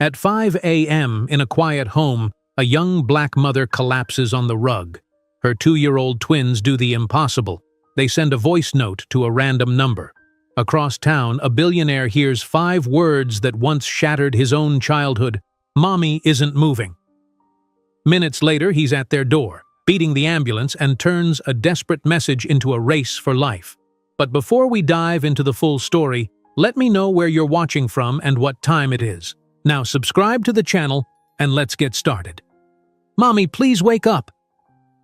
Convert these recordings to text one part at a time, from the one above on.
At 5 a.m. in a quiet home, a young black mother collapses on the rug. Her 2-year-old twins do the impossible. They send a voice note to a random number. Across town, a billionaire hears 5 words that once shattered his own childhood. Mommy isn't moving. Minutes later, he's at their door, beating the ambulance, and turns a desperate message into a race for life. But before we dive into the full story, let me know where you're watching from and what time it is. Now subscribe to the channel and let's get started. Mommy, please wake up.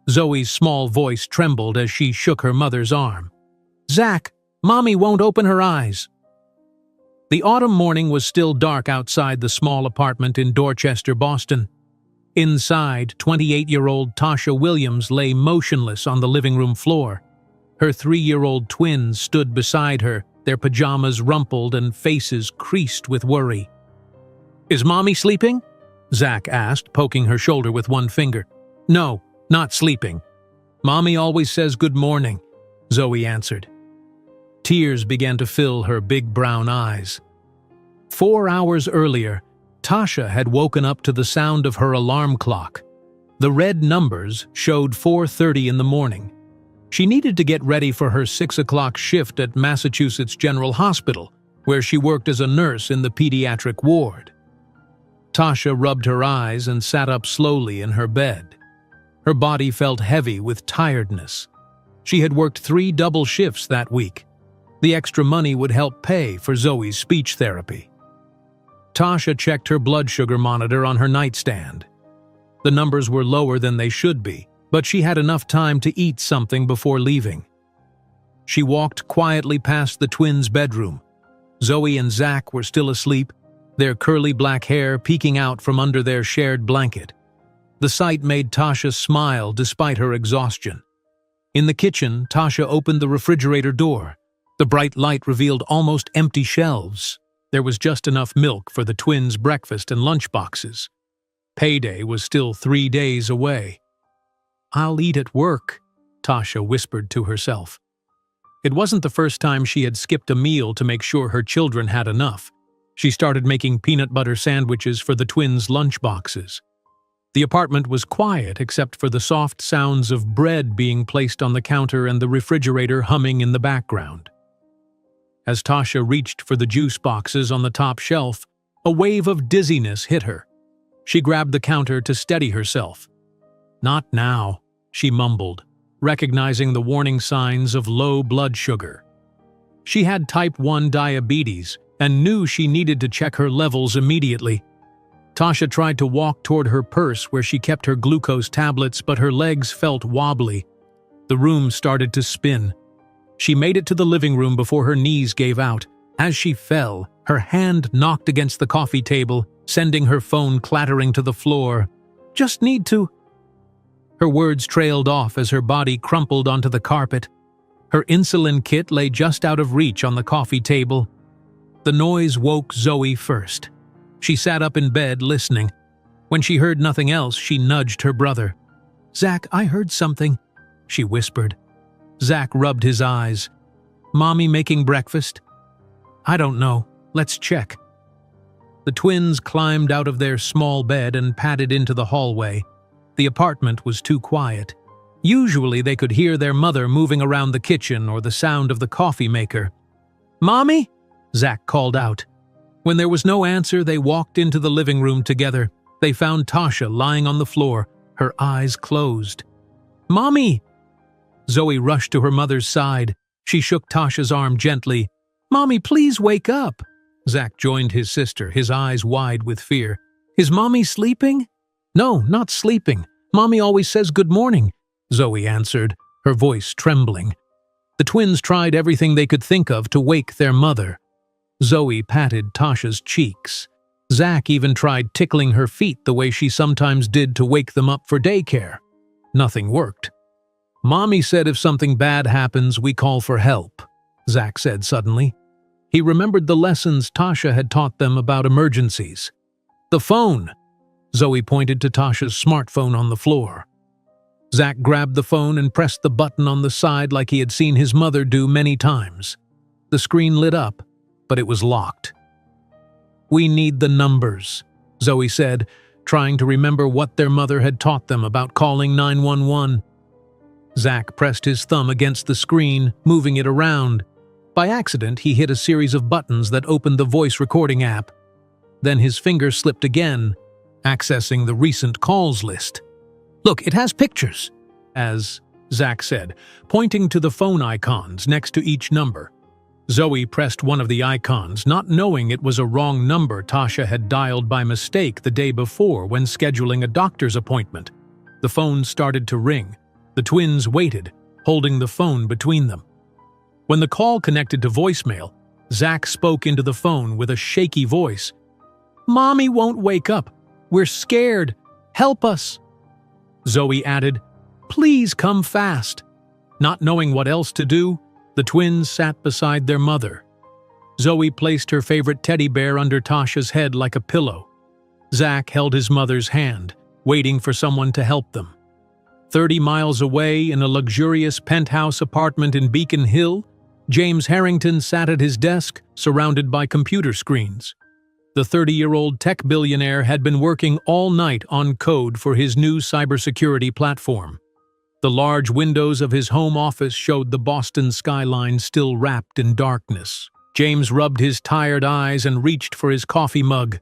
Zoe's small voice trembled as she shook her mother's arm. Zach, Mommy won't open her eyes. The autumn morning was still dark outside the small apartment in Dorchester, Boston. Inside, 28-year-old Tasha Williams lay motionless on the living room floor. Her 3-year-old twins stood beside her, their pajamas rumpled and faces creased with worry. Is Mommy sleeping? Zach asked, poking her shoulder with one finger. No, not sleeping. Mommy always says good morning, Zoe answered. Tears began to fill her big brown eyes. 4 hours earlier, Tasha had woken up to the sound of her alarm clock. The red numbers showed 4:30 in the morning. She needed to get ready for her 6 o'clock shift at Massachusetts General Hospital, where she worked as a nurse in the pediatric ward. Tasha rubbed her eyes and sat up slowly in her bed. Her body felt heavy with tiredness. She had worked 3 double shifts that week. The extra money would help pay for Zoe's speech therapy. Tasha checked her blood sugar monitor on her nightstand. The numbers were lower than they should be, but she had enough time to eat something before leaving. She walked quietly past the twins' bedroom. Zoe and Zach were still asleep, their curly black hair peeking out from under their shared blanket. The sight made Tasha smile despite her exhaustion. In the kitchen, Tasha opened the refrigerator door. The bright light revealed almost empty shelves. There was just enough milk for the twins' breakfast and lunch boxes. Payday was still 3 days away. I'll eat at work, Tasha whispered to herself. It wasn't the first time she had skipped a meal to make sure her children had enough. She started making peanut butter sandwiches for the twins' lunch boxes. The apartment was quiet except for the soft sounds of bread being placed on the counter and the refrigerator humming in the background. As Tasha reached for the juice boxes on the top shelf, a wave of dizziness hit her. She grabbed the counter to steady herself. Not now, she mumbled, recognizing the warning signs of low blood sugar. She had type 1 diabetes and knew she needed to check her levels immediately. Tasha tried to walk toward her purse where she kept her glucose tablets, but her legs felt wobbly. The room started to spin. She made it to the living room before her knees gave out. As she fell, her hand knocked against the coffee table, sending her phone clattering to the floor. Just need to... Her words trailed off as her body crumpled onto the carpet. Her insulin kit lay just out of reach on the coffee table. The noise woke Zoe first. She sat up in bed, listening. When she heard nothing else, she nudged her brother. Zach, I heard something, she whispered. Zach rubbed his eyes. Mommy making breakfast? I don't know. Let's check. The twins climbed out of their small bed and padded into the hallway. The apartment was too quiet. Usually they could hear their mother moving around the kitchen or the sound of the coffee maker. Mommy? Zach called out. When there was no answer, they walked into the living room together. They found Tasha lying on the floor, her eyes closed. Mommy! Zoe rushed to her mother's side. She shook Tasha's arm gently. Mommy, please wake up! Zach joined his sister, his eyes wide with fear. Is Mommy sleeping? No, not sleeping. Mommy always says good morning, Zoe answered, her voice trembling. The twins tried everything they could think of to wake their mother. Zoe patted Tasha's cheeks. Zach even tried tickling her feet the way she sometimes did to wake them up for daycare. Nothing worked. Mommy said if something bad happens, we call for help, Zach said suddenly. He remembered the lessons Tasha had taught them about emergencies. The phone! Zoe pointed to Tasha's smartphone on the floor. Zach grabbed the phone and pressed the button on the side like he had seen his mother do many times. The screen lit up, but it was locked. We need the numbers, Zoe said, trying to remember what their mother had taught them about calling 911. Zach pressed his thumb against the screen, moving it around. By accident, he hit a series of buttons that opened the voice recording app. Then his finger slipped again, accessing the recent calls list. "Look, it has pictures," as Zach said, pointing to the phone icons next to each number. Zoe pressed one of the icons, not knowing it was a wrong number Tasha had dialed by mistake the day before when scheduling a doctor's appointment. The phone started to ring. The twins waited, holding the phone between them. When the call connected to voicemail, Zach spoke into the phone with a shaky voice. "Mommy won't wake up. We're scared. Help us." Zoe added, "Please come fast." Not knowing what else to do, the twins sat beside their mother. Zoe placed her favorite teddy bear under Tasha's head like a pillow. Zach held his mother's hand, waiting for someone to help them. 30 miles away, in a luxurious penthouse apartment in Beacon Hill, James Harrington sat at his desk, surrounded by computer screens. The 30-year-old tech billionaire had been working all night on code for his new cybersecurity platform. The large windows of his home office showed the Boston skyline still wrapped in darkness. James rubbed his tired eyes and reached for his coffee mug.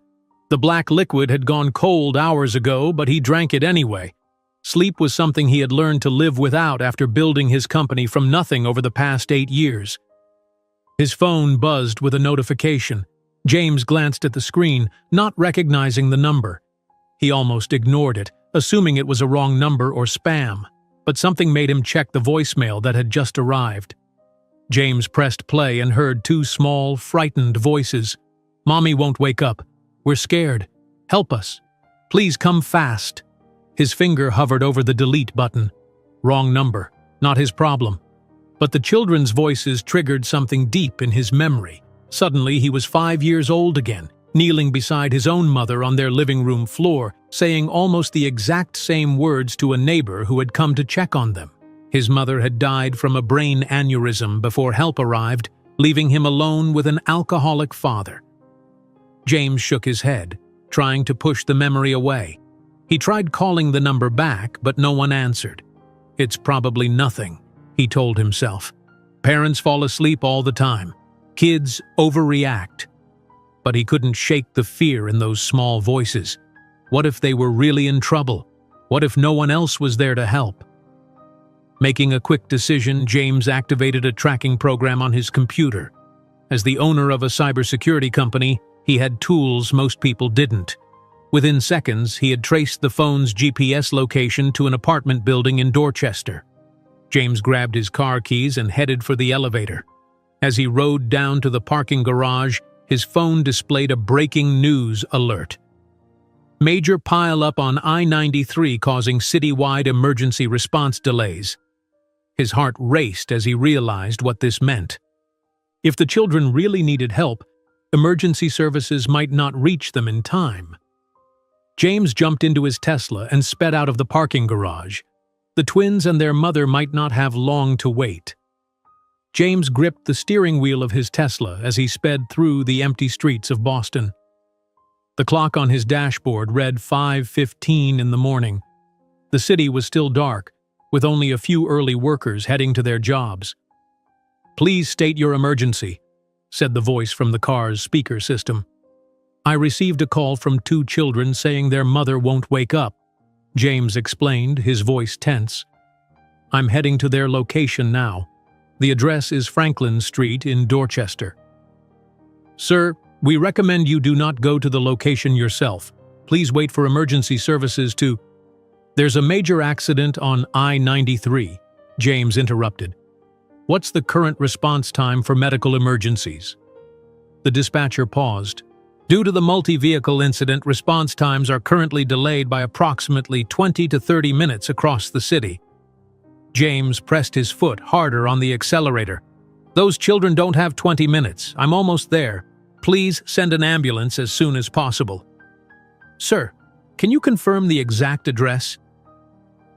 The black liquid had gone cold hours ago, but he drank it anyway. Sleep was something he had learned to live without after building his company from nothing over the past 8 years. His phone buzzed with a notification. James glanced at the screen, not recognizing the number. He almost ignored it, assuming it was a wrong number or spam. But something made him check the voicemail that had just arrived. James pressed play and heard 2 small, frightened voices. "Mommy won't wake up. We're scared. Help us. Please come fast." His finger hovered over the delete button. Wrong number. Not his problem. But the children's voices triggered something deep in his memory. Suddenly, he was 5 years old again, kneeling beside his own mother on their living room floor, saying almost the exact same words to a neighbor who had come to check on them. His mother had died from a brain aneurysm before help arrived, leaving him alone with an alcoholic father. James shook his head, trying to push the memory away. He tried calling the number back, but no one answered. "It's probably nothing," he told himself. "Parents fall asleep all the time. Kids overreact." But he couldn't shake the fear in those small voices. What if they were really in trouble? What if no one else was there to help? Making a quick decision, James activated a tracking program on his computer. As the owner of a cybersecurity company, he had tools most people didn't. Within seconds, he had traced the phone's GPS location to an apartment building in Dorchester. James grabbed his car keys and headed for the elevator. As he rode down to the parking garage, his phone displayed a breaking news alert. Major pile-up on I-93 causing citywide emergency response delays. His heart raced as he realized what this meant. If the children really needed help, emergency services might not reach them in time. James jumped into his Tesla and sped out of the parking garage. The twins and their mother might not have long to wait. James gripped the steering wheel of his Tesla as he sped through the empty streets of Boston. The clock on his dashboard read 5:15 in the morning. The city was still dark, with only a few early workers heading to their jobs. "Please state your emergency," said the voice from the car's speaker system. "I received a call from 2 children saying their mother won't wake up," James explained, his voice tense. "I'm heading to their location now. The address is Franklin Street in Dorchester." "Sir, we recommend you do not go to the location yourself. Please wait for emergency services to—" "There's a major accident on I-93, James interrupted. "What's the current response time for medical emergencies?" The dispatcher paused. "Due to the multi-vehicle incident, response times are currently delayed by approximately 20 to 30 minutes across the city." James pressed his foot harder on the accelerator. "Those children don't have 20 minutes. I'm almost there. Please send an ambulance as soon as possible." "Sir, can you confirm the exact address?"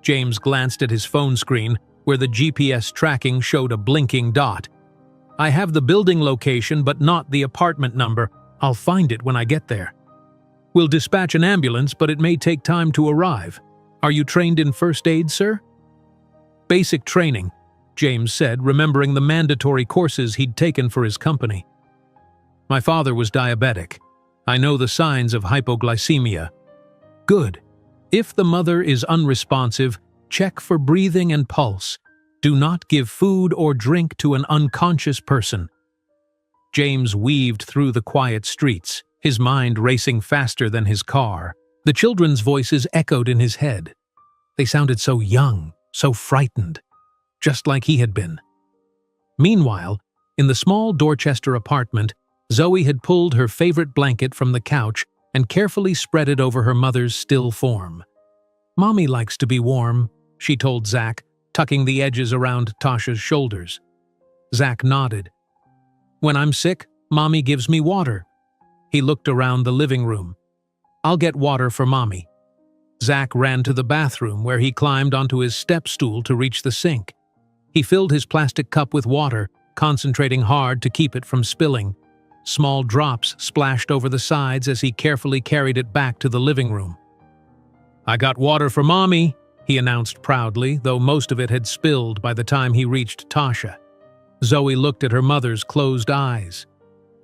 James glanced at his phone screen, where the GPS tracking showed a blinking dot. "I have the building location but not the apartment number. I'll find it when I get there." We'll dispatch an ambulance, but it may take time to arrive. Are you trained in first aid, sir? Basic training, James said, remembering the mandatory courses he'd taken for his company. My father was diabetic. I know the signs of hypoglycemia. Good. If the mother is unresponsive, check for breathing and pulse. Do not give food or drink to an unconscious person. James weaved through the quiet streets, his mind racing faster than his car. The children's voices echoed in his head. They sounded so young, so frightened, just like he had been. Meanwhile, in the small Dorchester apartment, Zoe had pulled her favorite blanket from the couch and carefully spread it over her mother's still form. "Mommy likes to be warm," she told Zach, tucking the edges around Tasha's shoulders. Zach nodded. "When I'm sick, Mommy gives me water." He looked around the living room. "I'll get water for Mommy." Zach ran to the bathroom where he climbed onto his step stool to reach the sink. He filled his plastic cup with water, concentrating hard to keep it from spilling. Small drops splashed over the sides as he carefully carried it back to the living room. "I got water for Mommy," he announced proudly, though most of it had spilled by the time he reached Tasha. Zoe looked at her mother's closed eyes.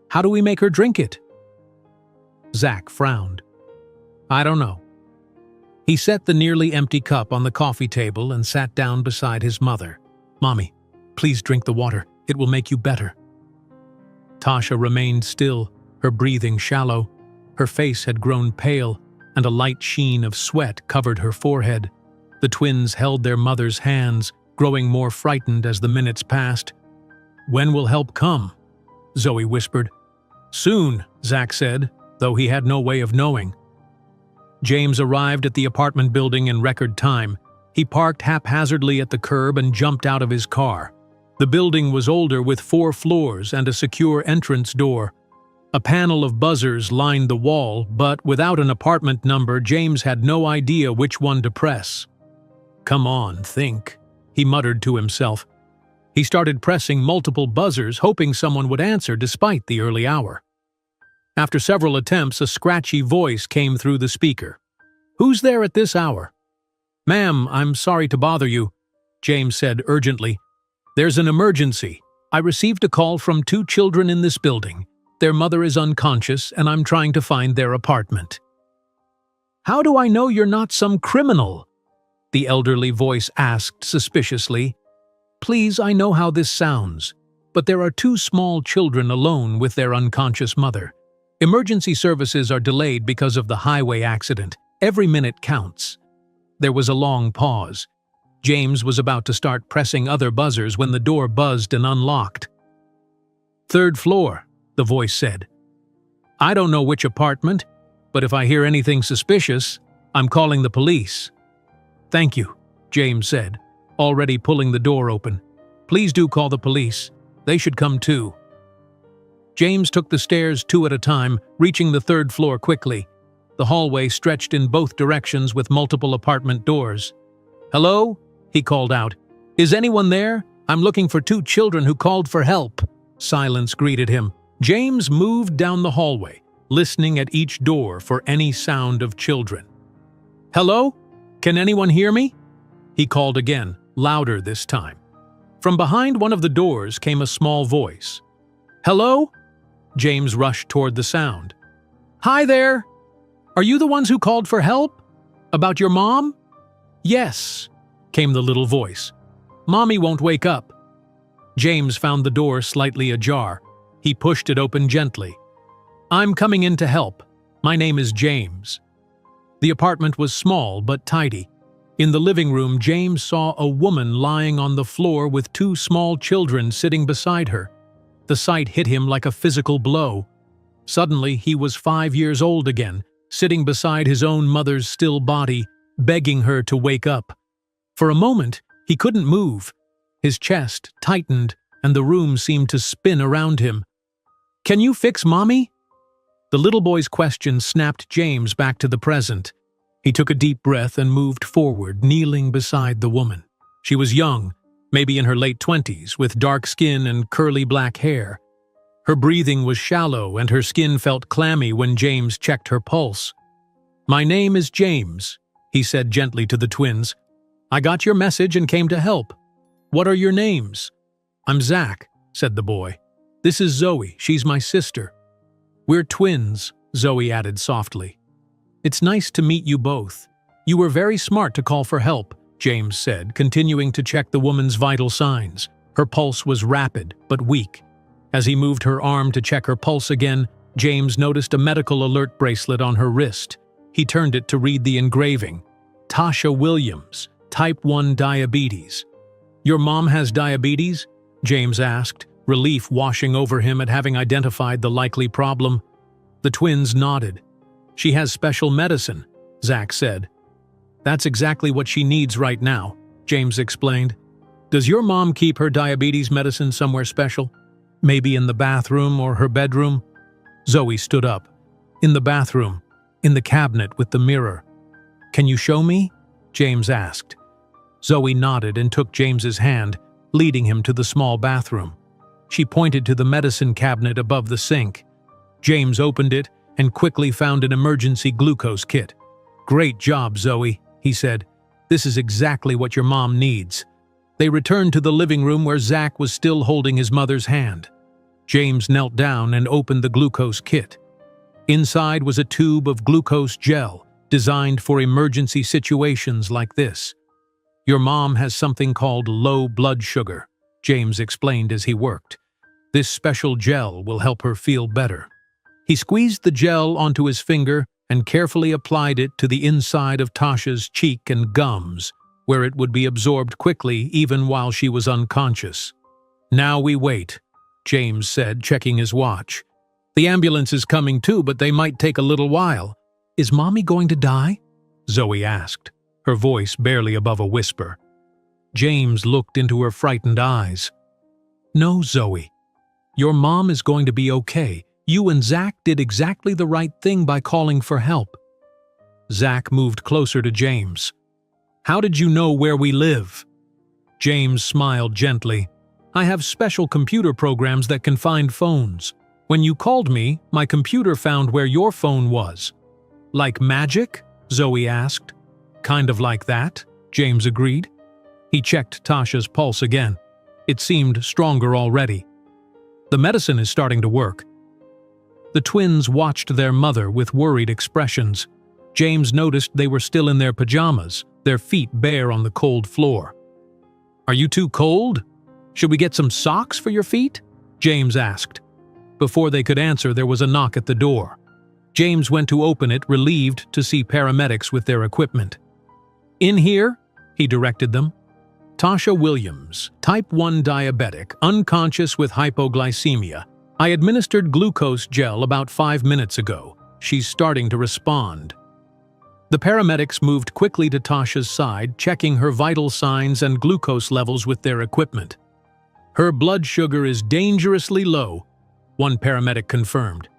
"How do we make her drink it?" Zach frowned. "I don't know." He set the nearly empty cup on the coffee table and sat down beside his mother. "Mommy, please drink the water. It will make you better." Tasha remained still, her breathing shallow. Her face had grown pale, and a light sheen of sweat covered her forehead. The twins held their mother's hands, growing more frightened as the minutes passed. "When will help come?" Zoe whispered. "Soon," Zach said, though he had no way of knowing. James arrived at the apartment building in record time. He parked haphazardly at the curb and jumped out of his car. The building was older, with 4 floors and a secure entrance door. A panel of buzzers lined the wall, but without an apartment number, James had no idea which one to press. "Come on, think," he muttered to himself. He started pressing multiple buzzers, hoping someone would answer despite the early hour. After several attempts, a scratchy voice came through the speaker. "Who's there at this hour?" "Ma'am, I'm sorry to bother you," James said urgently. "There's an emergency. I received a call from 2 children in this building. Their mother is unconscious, and I'm trying to find their apartment." "How do I know you're not some criminal?" the elderly voice asked suspiciously. "Please, I know how this sounds, but there are 2 small children alone with their unconscious mother. Emergency services are delayed because of the highway accident. Every minute counts." There was a long pause. James was about to start pressing other buzzers when the door buzzed and unlocked. "3rd floor," the voice said. "I don't know which apartment, but if I hear anything suspicious, I'm calling the police." "Thank you," James said, already pulling the door open. "Please do call the police. They should come too." James took the stairs 2 at a time, reaching the 3rd floor quickly. The hallway stretched in both directions with multiple apartment doors. "Hello?" he called out. "Is anyone there? I'm looking for 2 children who called for help." Silence greeted him. James moved down the hallway, listening at each door for any sound of children. "Hello? Can anyone hear me?" he called again, louder this time. From behind one of the doors came a small voice. "Hello?" James rushed toward the sound. "Hi there! Are you the ones who called for help? About your mom?" "Yes," came the little voice. "Mommy won't wake up." James found the door slightly ajar. He pushed it open gently. "I'm coming in to help. My name is James." The apartment was small but tidy. In the living room, James saw a woman lying on the floor with 2 small children sitting beside her. The sight hit him like a physical blow. Suddenly, he was 5 years old again, sitting beside his own mother's still body, begging her to wake up. For a moment, he couldn't move. His chest tightened, and the room seemed to spin around him. "Can you fix Mommy?" The little boy's question snapped James back to the present. He took a deep breath and moved forward, kneeling beside the woman. She was young, maybe in her late 20s, with dark skin and curly black hair. Her breathing was shallow, and her skin felt clammy when James checked her pulse. "My name is James," he said gently to the twins. "I got your message and came to help. What are your names?" "I'm Zach," said the boy. "This is Zoe, she's my sister." "We're twins," Zoe added softly. "It's nice to meet you both. You were very smart to call for help," James said, continuing to check the woman's vital signs. Her pulse was rapid, but weak. As he moved her arm to check her pulse again, James noticed a medical alert bracelet on her wrist. He turned it to read the engraving. "Tasha Williams, Type 1 diabetes." "Your mom has diabetes?" James asked, relief washing over him at having identified the likely problem. The twins nodded. "She has special medicine," Zach said. "That's exactly what she needs right now," James explained. "Does your mom keep her diabetes medicine somewhere special? Maybe in the bathroom or her bedroom?" Zoe stood up. "In the bathroom, in the cabinet with the mirror." "Can you show me?" James asked. Zoe nodded and took James's hand, leading him to the small bathroom. She pointed to the medicine cabinet above the sink. James opened it and quickly found an emergency glucose kit. "Great job, Zoe," he said. "This is exactly what your mom needs." They returned to the living room where Zach was still holding his mother's hand. James knelt down and opened the glucose kit. Inside was a tube of glucose gel designed for emergency situations like this. "Your mom has something called low blood sugar," James explained as he worked. "This special gel will help her feel better." He squeezed the gel onto his finger and carefully applied it to the inside of Tasha's cheek and gums, where it would be absorbed quickly even while she was unconscious. "Now we wait," James said, checking his watch. "The ambulance is coming too, but they might take a little while." "Is Mommy going to die?" Zoe asked, her voice barely above a whisper. James looked into her frightened eyes. "No, Zoe. Your mom is going to be okay. You and Zach did exactly the right thing by calling for help." Zach moved closer to James. "How did you know where we live?" James smiled gently. "I have special computer programs that can find phones. When you called me, my computer found where your phone was." "Like magic?" Zoe asked. "Kind of like that," James agreed. He checked Tasha's pulse again. It seemed stronger already. "The medicine is starting to work." The twins watched their mother with worried expressions. James noticed they were still in their pajamas, their feet bare on the cold floor. "Are you too cold? Should we get some socks for your feet?" James asked. Before they could answer, there was a knock at the door. James went to open it, relieved to see paramedics with their equipment. "In here," he directed them. "Tasha Williams, Type 1 diabetic, unconscious with hypoglycemia. I administered glucose gel about 5 minutes ago. She's starting to respond." The paramedics moved quickly to Tasha's side, checking her vital signs and glucose levels with their equipment. "Her blood sugar is dangerously low," one paramedic confirmed.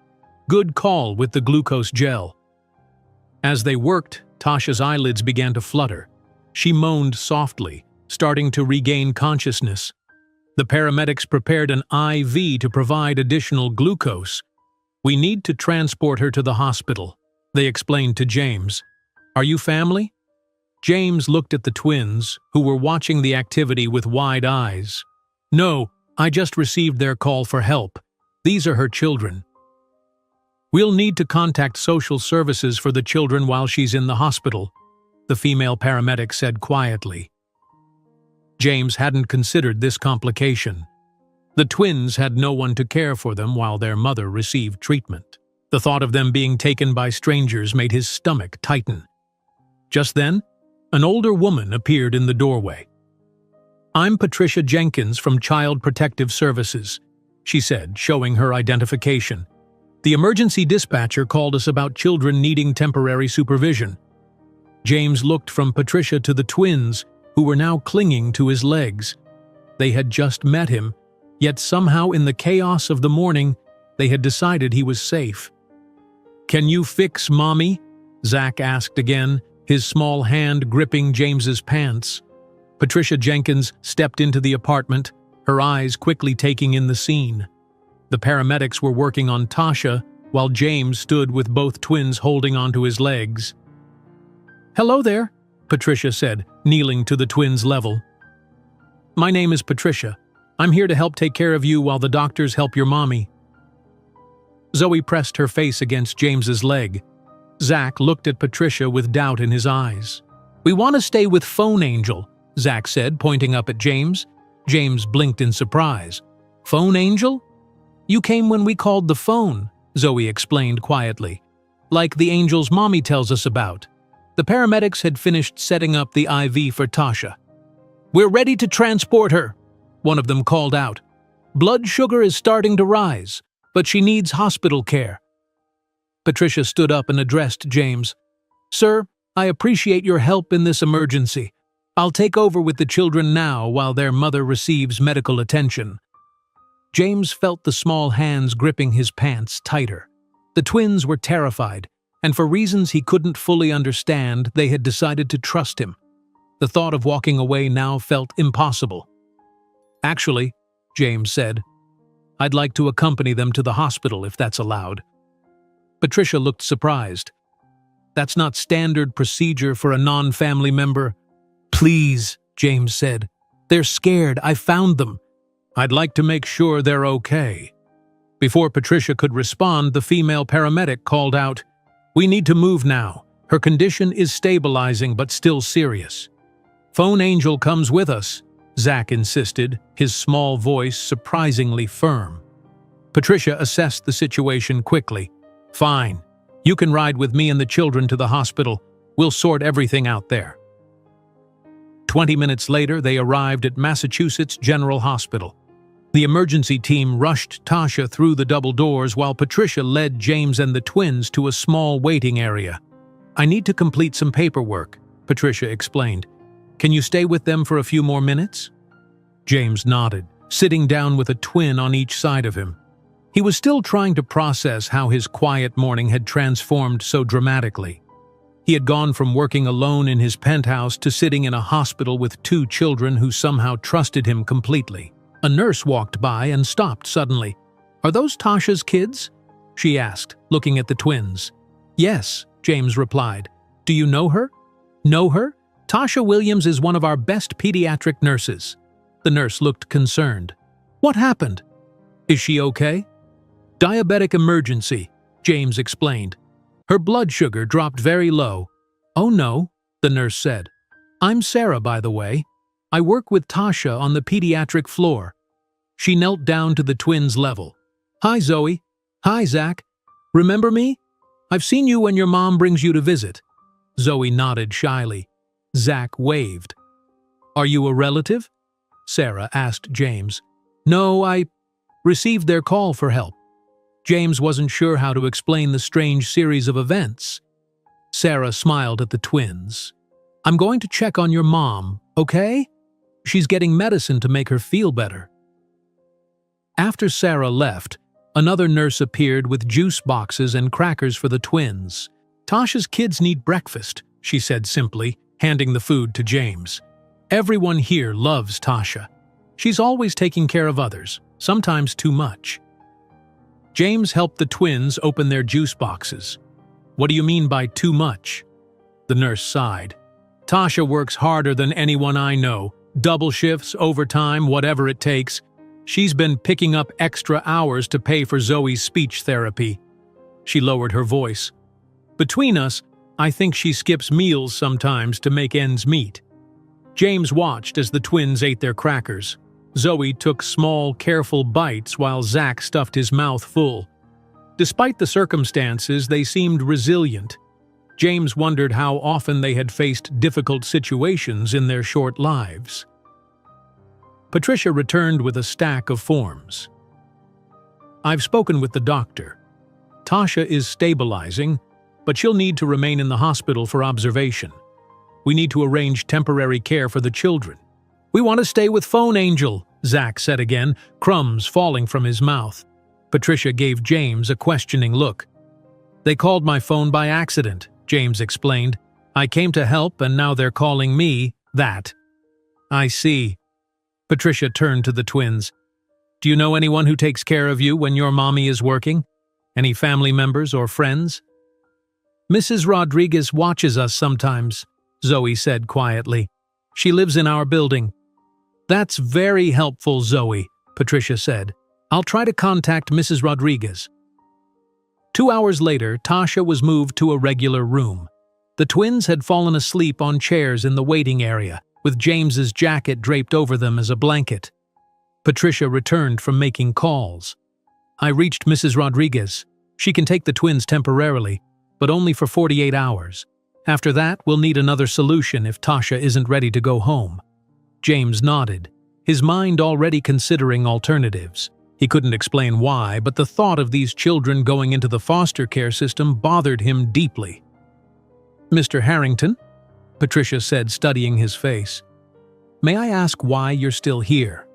"Good call with the glucose gel." As they worked, Tasha's eyelids began to flutter. She moaned softly, starting to regain consciousness. The paramedics prepared an IV to provide additional glucose. "We need to transport her to the hospital," they explained to James. "Are you family?" James looked at the twins, who were watching the activity with wide eyes. "No, I just received their call for help. These are her children." "We'll need to contact social services for the children while she's in the hospital," the female paramedic said quietly. James hadn't considered this complication. The twins had no one to care for them while their mother received treatment. The thought of them being taken by strangers made his stomach tighten. Just then, an older woman appeared in the doorway. "I'm Patricia Jenkins from Child Protective Services," she said, showing her identification. "The emergency dispatcher called us about children needing temporary supervision." James looked from Patricia to the twins, who were now clinging to his legs. They had just met him, yet somehow in the chaos of the morning, they had decided he was safe. "Can you fix Mommy?" Zach asked again, his small hand gripping James's pants. Patricia Jenkins stepped into the apartment, her eyes quickly taking in the scene. The paramedics were working on Tasha, while James stood with both twins holding onto his legs. "Hello there," Patricia said, kneeling to the twins' level. "My name is Patricia. I'm here to help take care of you while the doctors help your mommy." Zoe pressed her face against James's leg. Zach looked at Patricia with doubt in his eyes. "We want to stay with Phone Angel," Zach said, pointing up at James. James blinked in surprise. "Phone Angel? You came when we called the phone," Zoe explained quietly. "Like the angel's mommy tells us about." The paramedics had finished setting up the IV for Tasha. "We're ready to transport her," one of them called out. "Blood sugar is starting to rise, but she needs hospital care." Patricia stood up and addressed James. "Sir, I appreciate your help in this emergency. I'll take over with the children now while their mother receives medical attention." James felt the small hands gripping his pants tighter. The twins were terrified, and for reasons he couldn't fully understand, they had decided to trust him. The thought of walking away now felt impossible. "Actually," James said, "I'd like to accompany them to the hospital if that's allowed." Patricia looked surprised. "That's not standard procedure for a non-family member." "Please," James said. "They're scared. I found them. I'd like to make sure they're okay." Before Patricia could respond, the female paramedic called out, "We need to move now. Her condition is stabilizing but still serious." "Phone Angel comes with us," Zach insisted, his small voice surprisingly firm. Patricia assessed the situation quickly. "Fine. You can ride with me and the children to the hospital. We'll sort everything out there." 20 minutes later, they arrived at Massachusetts General Hospital. The emergency team rushed Tasha through the double doors while Patricia led James and the twins to a small waiting area. "I need to complete some paperwork," Patricia explained. "Can you stay with them for a few more minutes?" James nodded, sitting down with a twin on each side of him. He was still trying to process how his quiet morning had transformed so dramatically. He had gone from working alone in his penthouse to sitting in a hospital with two children who somehow trusted him completely. A nurse walked by and stopped suddenly. "Are those Tasha's kids?" she asked, looking at the twins. "Yes," James replied. "Do you know her?" "Know her? Tasha Williams is one of our best pediatric nurses." The nurse looked concerned. "What happened? Is she okay?" "Diabetic emergency," James explained. "Her blood sugar dropped very low." "Oh no," the nurse said. "I'm Sarah, by the way. I work with Tasha on the pediatric floor." She knelt down to the twins' level. "Hi, Zoe. Hi, Zach. Remember me? I've seen you when your mom brings you to visit." Zoe nodded shyly. Zach waved. "Are you a relative?" Sarah asked James. "No, I received their call for help." James wasn't sure how to explain the strange series of events. Sarah smiled at the twins. "I'm going to check on your mom, okay? She's getting medicine to make her feel better." After Sarah left, another nurse appeared with juice boxes and crackers for the twins. "Tasha's kids need breakfast," she said simply, handing the food to James. "Everyone here loves Tasha. She's always taking care of others, sometimes too much." James helped the twins open their juice boxes. "What do you mean by too much?" The nurse sighed. "Tasha works harder than anyone I know. Double shifts, overtime, whatever it takes. She's been picking up extra hours to pay for Zoe's speech therapy." She lowered her voice. "Between us, I think she skips meals sometimes to make ends meet." James watched as the twins ate their crackers. Zoe took small, careful bites while Zach stuffed his mouth full. Despite the circumstances, they seemed resilient. James wondered how often they had faced difficult situations in their short lives. Patricia returned with a stack of forms. "I've spoken with the doctor. Tasha is stabilizing, but she'll need to remain in the hospital for observation. We need to arrange temporary care for the children." "We want to stay with Phone Angel," Zach said again, crumbs falling from his mouth. Patricia gave James a questioning look. "They called my phone by accident," James explained. "I came to help and now they're calling me that." "I see." Patricia turned to the twins. "Do you know anyone who takes care of you when your mommy is working? Any family members or friends?" Mrs. Rodriguez watches us sometimes, Zoe said quietly. She lives in our building. That's very helpful, Zoe, Patricia said. I'll try to contact Mrs. Rodriguez. 2 hours later, Tasha was moved to a regular room. The twins had fallen asleep on chairs in the waiting area, with James's jacket draped over them as a blanket. Patricia returned from making calls. I reached Mrs. Rodriguez. She can take the twins temporarily, but only for 48 hours. After that, we'll need another solution if Tasha isn't ready to go home. James nodded, his mind already considering alternatives. He couldn't explain why, but the thought of these children going into the foster care system bothered him deeply. Mr. Harrington? Patricia said, studying his face. May I ask why you're still here?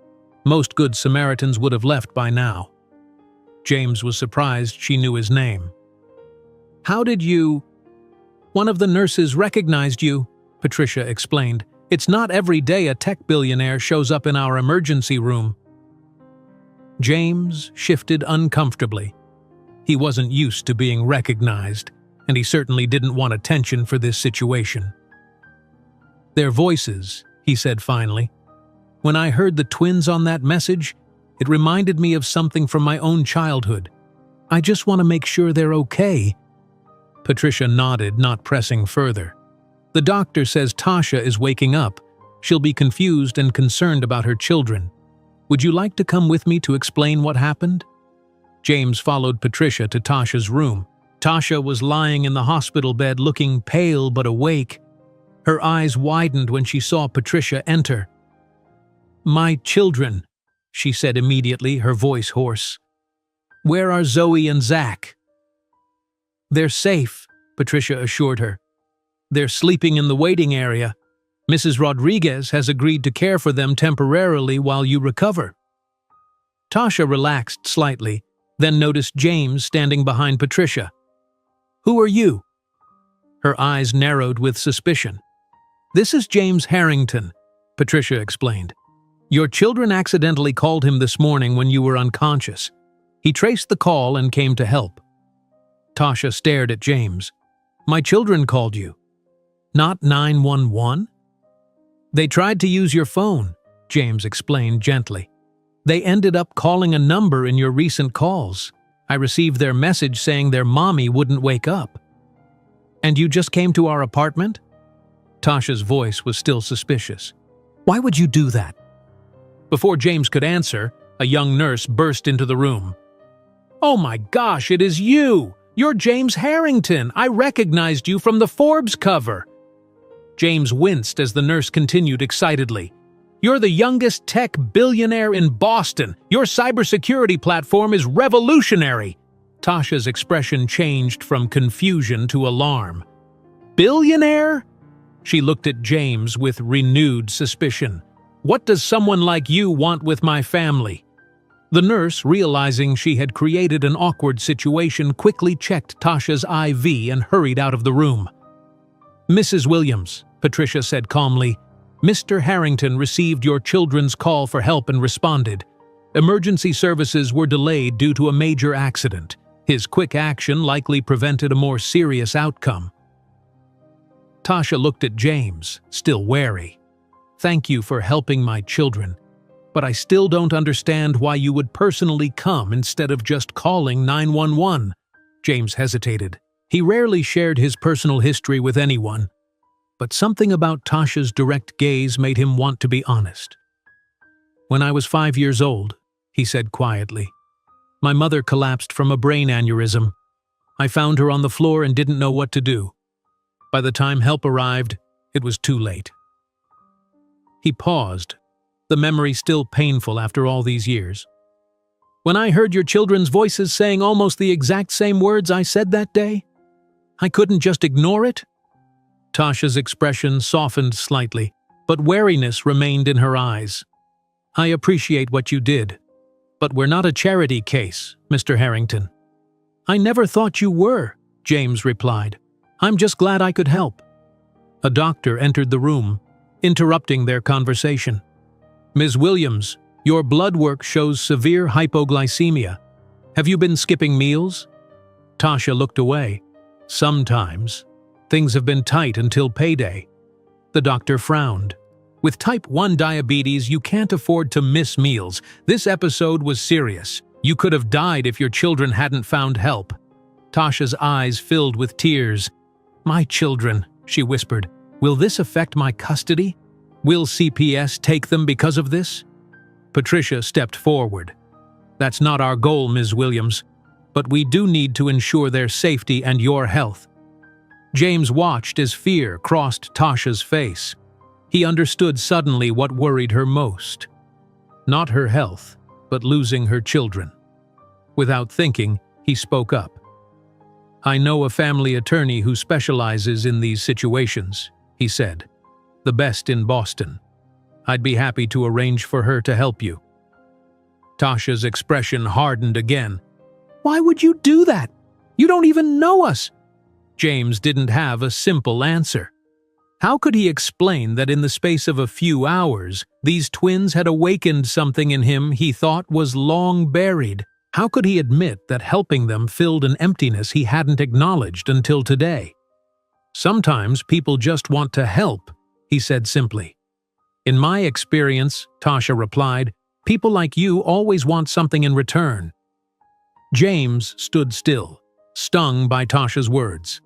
Most good Samaritans would have left by now. James was surprised she knew his name. How did you… One of the nurses recognized you, Patricia explained. It's not every day a tech billionaire shows up in our emergency room. James shifted uncomfortably. He wasn't used to being recognized, and he certainly didn't want attention for this situation. Their voices, he said finally. When I heard the twins on that message, it reminded me of something from my own childhood. I just want to make sure they're okay. Patricia nodded, not pressing further. The doctor says Tasha is waking up. She'll be confused and concerned about her children. Would you like to come with me to explain what happened? James followed Patricia to Tasha's room. Tasha was lying in the hospital bed looking pale but awake. Her eyes widened when she saw Patricia enter. My children, she said immediately, her voice hoarse. Where are Zoe and Zach? They're safe, Patricia assured her. They're sleeping in the waiting area. Mrs. Rodriguez has agreed to care for them temporarily while you recover. Tasha relaxed slightly, then noticed James standing behind Patricia. Who are you? Her eyes narrowed with suspicion. This is James Harrington, Patricia explained. Your children accidentally called him this morning when you were unconscious. He traced the call and came to help. Tasha stared at James. My children called you. Not 911? They tried to use your phone, James explained gently. They ended up calling a number in your recent calls. I received their message saying their mommy wouldn't wake up. And you just came to our apartment? Tasha's voice was still suspicious. Why would you do that? Before James could answer, a young nurse burst into the room. Oh my gosh, it is you! You're James Harrington! I recognized you from the Forbes cover! James winced as the nurse continued excitedly. You're the youngest tech billionaire in Boston. Your cybersecurity platform is revolutionary. Tasha's expression changed from confusion to alarm. Billionaire? She looked at James with renewed suspicion. What does someone like you want with my family? The nurse, realizing she had created an awkward situation, quickly checked Tasha's IV and hurried out of the room. Mrs. Williams, Patricia said calmly, Mr. Harrington received your children's call for help and responded. Emergency services were delayed due to a major accident. His quick action likely prevented a more serious outcome. Tasha looked at James, still wary. Thank you for helping my children, but I still don't understand why you would personally come instead of just calling 911. James hesitated. He rarely shared his personal history with anyone, but something about Tasha's direct gaze made him want to be honest. When I was 5 years old, he said quietly, my mother collapsed from a brain aneurysm. I found her on the floor and didn't know what to do. By the time help arrived, it was too late. He paused, the memory still painful after all these years. When I heard your children's voices saying almost the exact same words I said that day, I couldn't just ignore it. Tasha's expression softened slightly, but wariness remained in her eyes. I appreciate what you did, but we're not a charity case, Mr. Harrington. I never thought you were, James replied. I'm just glad I could help. A doctor entered the room, interrupting their conversation. Ms. Williams, your blood work shows severe hypoglycemia. Have you been skipping meals? Tasha looked away. Sometimes. Things have been tight until payday. The doctor frowned. With type 1 diabetes, you can't afford to miss meals. This episode was serious. You could have died if your children hadn't found help. Tasha's eyes filled with tears. My children, she whispered. Will this affect my custody? Will CPS take them because of this? Patricia stepped forward. That's not our goal, Ms. Williams, but we do need to ensure their safety and your health. James watched as fear crossed Tasha's face. He understood suddenly what worried her most. Not her health, but losing her children. Without thinking, he spoke up. I know a family attorney who specializes in these situations, he said. The best in Boston. I'd be happy to arrange for her to help you. Tasha's expression hardened again. Why would you do that? You don't even know us. James didn't have a simple answer. How could he explain that in the space of a few hours, these twins had awakened something in him he thought was long buried? How could he admit that helping them filled an emptiness he hadn't acknowledged until today? Sometimes people just want to help, he said simply. In my experience, Tasha replied, people like you always want something in return. James stood still, stung by Tasha's words.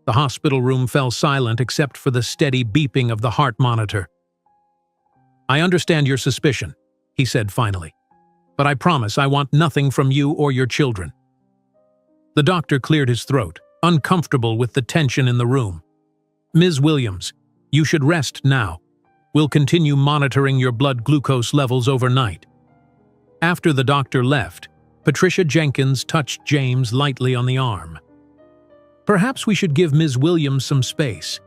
The hospital room fell silent except for the steady beeping of the heart monitor. I understand your suspicion, he said finally, but I promise I want nothing from you or your children. The doctor cleared his throat, uncomfortable with the tension in the room. Ms. Williams, you should rest now. We'll continue monitoring your blood glucose levels overnight. After the doctor left, Patricia Jenkins touched James lightly on the arm. Perhaps we should give Ms. Williams some space.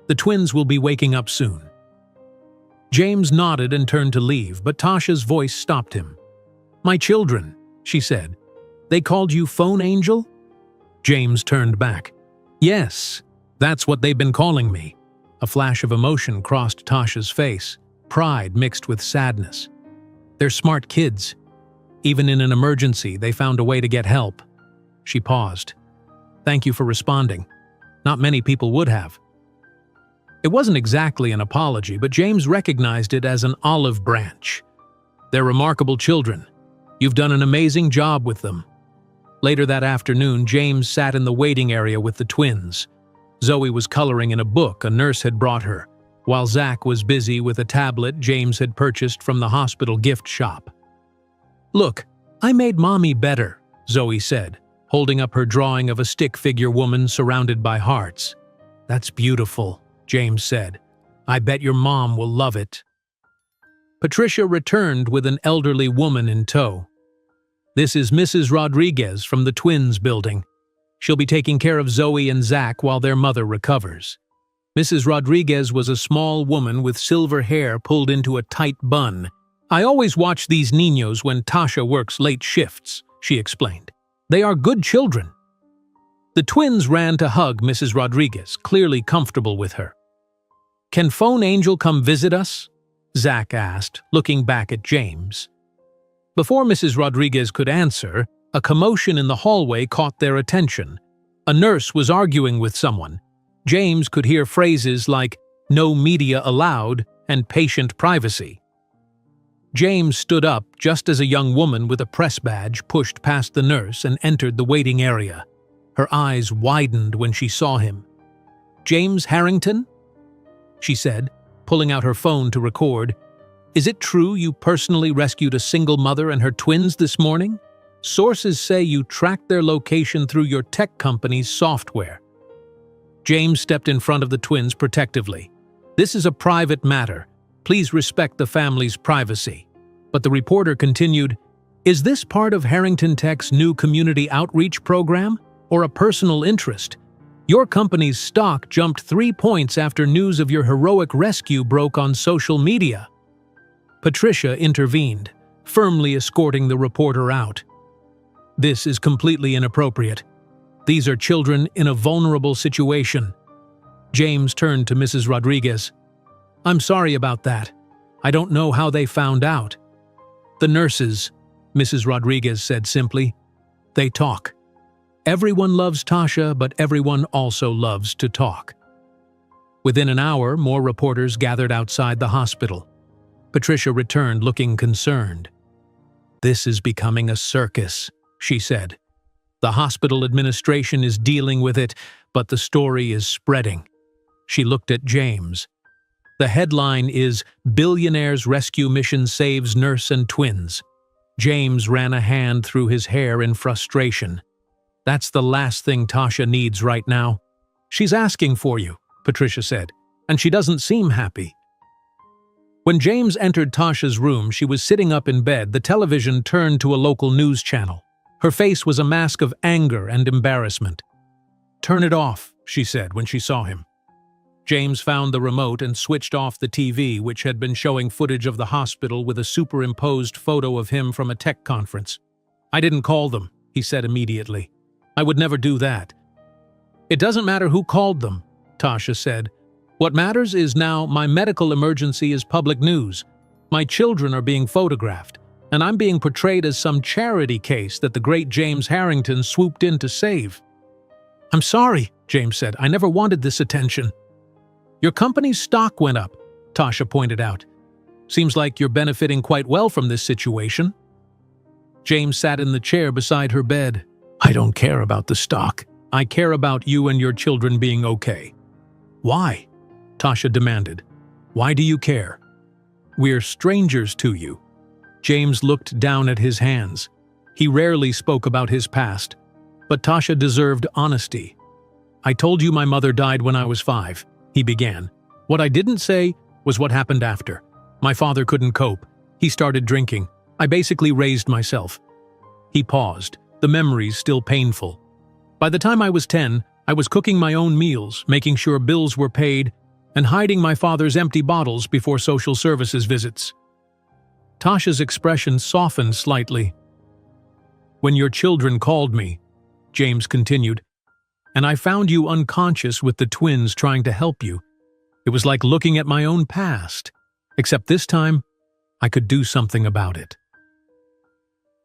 The twins will be waking up soon. James nodded and turned to leave, but Tasha's voice stopped him. My children, she said. They called you Phone Angel? James turned back. Yes, that's what they've been calling me. A flash of emotion crossed Tasha's face, pride mixed with sadness. They're smart kids. Even in an emergency, they found a way to get help. She paused. Thank you for responding. Not many people would have. It wasn't exactly an apology, but James recognized it as an olive branch. They're remarkable children. You've done an amazing job with them. Later that afternoon, James sat in the waiting area with the twins. Zoe was coloring in a book a nurse had brought her, while Zach was busy with a tablet James had purchased from the hospital gift shop. Look, I made Mommy better, Zoe said, holding up her drawing of a stick figure woman surrounded by hearts. That's beautiful, James said. I bet your mom will love it. Patricia returned with an elderly woman in tow. This is Mrs. Rodriguez from the twins building. She'll be taking care of Zoe and Zach while their mother recovers. Mrs. Rodriguez was a small woman with silver hair pulled into a tight bun. I always watch these niños when Tasha works late shifts, she explained. They are good children. The twins ran to hug Mrs. Rodriguez, clearly comfortable with her. Can Phone Angel come visit us? Zach asked, looking back at James. Before Mrs. Rodriguez could answer, a commotion in the hallway caught their attention. A nurse was arguing with someone. James could hear phrases like, no media allowed, and patient privacy. James stood up just as a young woman with a press badge pushed past the nurse and entered the waiting area. Her eyes widened when she saw him. James Harrington? She said, pulling out her phone to record. Is it true you personally rescued a single mother and her twins this morning? Sources say you tracked their location through your tech company's software. James stepped in front of the twins protectively. This is a private matter. Please respect the family's privacy. But the reporter continued, is this part of Harrington Tech's new community outreach program, or a personal interest? Your company's stock jumped 3 points after news of your heroic rescue broke on social media. Patricia intervened, firmly escorting the reporter out. This is completely inappropriate. These are children in a vulnerable situation. James turned to Mrs. Rodriguez. I'm sorry about that. I don't know how they found out. The nurses, Mrs. Rodriguez said simply. They talk. Everyone loves Tasha, but everyone also loves to talk. Within an hour, more reporters gathered outside the hospital. Patricia returned looking concerned. "This is becoming a circus," she said. "The hospital administration is dealing with it, but the story is spreading." She looked at James. The headline is "Billionaire's Rescue Mission Saves Nurse and Twins." James ran a hand through his hair in frustration. "That's the last thing Tasha needs right now." "She's asking for you," Patricia said, "and she doesn't seem happy." When James entered Tasha's room, she was sitting up in bed. The television turned to a local news channel. Her face was a mask of anger and embarrassment. "Turn it off," she said when she saw him. James found the remote and switched off the TV, which had been showing footage of the hospital with a superimposed photo of him from a tech conference. "I didn't call them," he said immediately. "I would never do that." "It doesn't matter who called them," Tasha said. "What matters is now my medical emergency is public news. My children are being photographed, and I'm being portrayed as some charity case that the great James Harrington swooped in to save." "I'm sorry," James said. "I never wanted this attention." "Your company's stock went up," Tasha pointed out. "Seems like you're benefiting quite well from this situation." James sat in the chair beside her bed. "I don't care about the stock. I care about you and your children being okay." "Why?" Tasha demanded. "Why do you care?" "We're strangers to you." James looked down at his hands. He rarely spoke about his past, but Tasha deserved honesty. "I told you my mother died when I was 5, he began. "What I didn't say was what happened after. My father couldn't cope. He started drinking. I basically raised myself." He paused, the memories still painful. "By the time I was 10, I was cooking my own meals, making sure bills were paid, and hiding my father's empty bottles before social services visits." Tasha's expression softened slightly. "When your children called me," James continued, "and I found you unconscious with the twins trying to help you, it was like looking at my own past, except this time, I could do something about it."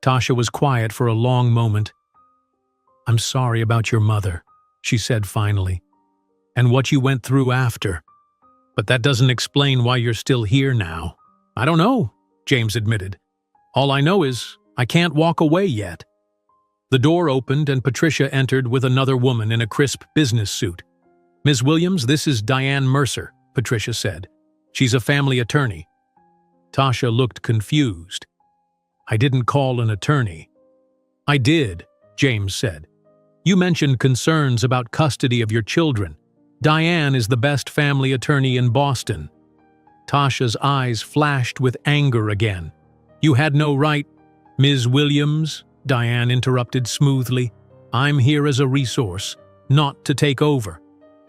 Tasha was quiet for a long moment. "I'm sorry about your mother," she said finally, "and what you went through after. But that doesn't explain why you're still here now." "I don't know," James admitted. "All I know is I can't walk away yet." The door opened and Patricia entered with another woman in a crisp business suit. "Ms. Williams, this is Diane Mercer," Patricia said. "She's a family attorney." Tasha looked confused. "I didn't call an attorney." "I did," James said. "You mentioned concerns about custody of your children. Diane is the best family attorney in Boston." Tasha's eyes flashed with anger again. "You had no right—" "Ms. Williams," Diane interrupted smoothly, "I'm here as a resource, not to take over.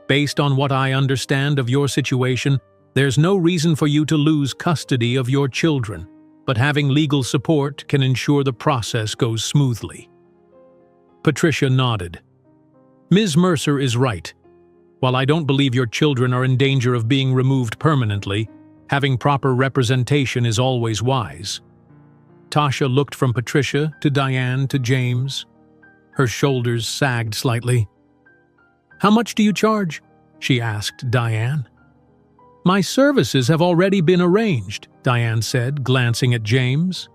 Based on what I understand of your situation, there's no reason for you to lose custody of your children, but having legal support can ensure the process goes smoothly." Patricia nodded. "Ms. Mercer is right. While I don't believe your children are in danger of being removed permanently, having proper representation is always wise." Tasha looked from Patricia to Diane to James. Her shoulders sagged slightly. "How much do you charge?" she asked Diane. "My services have already been arranged," Diane said, glancing at James.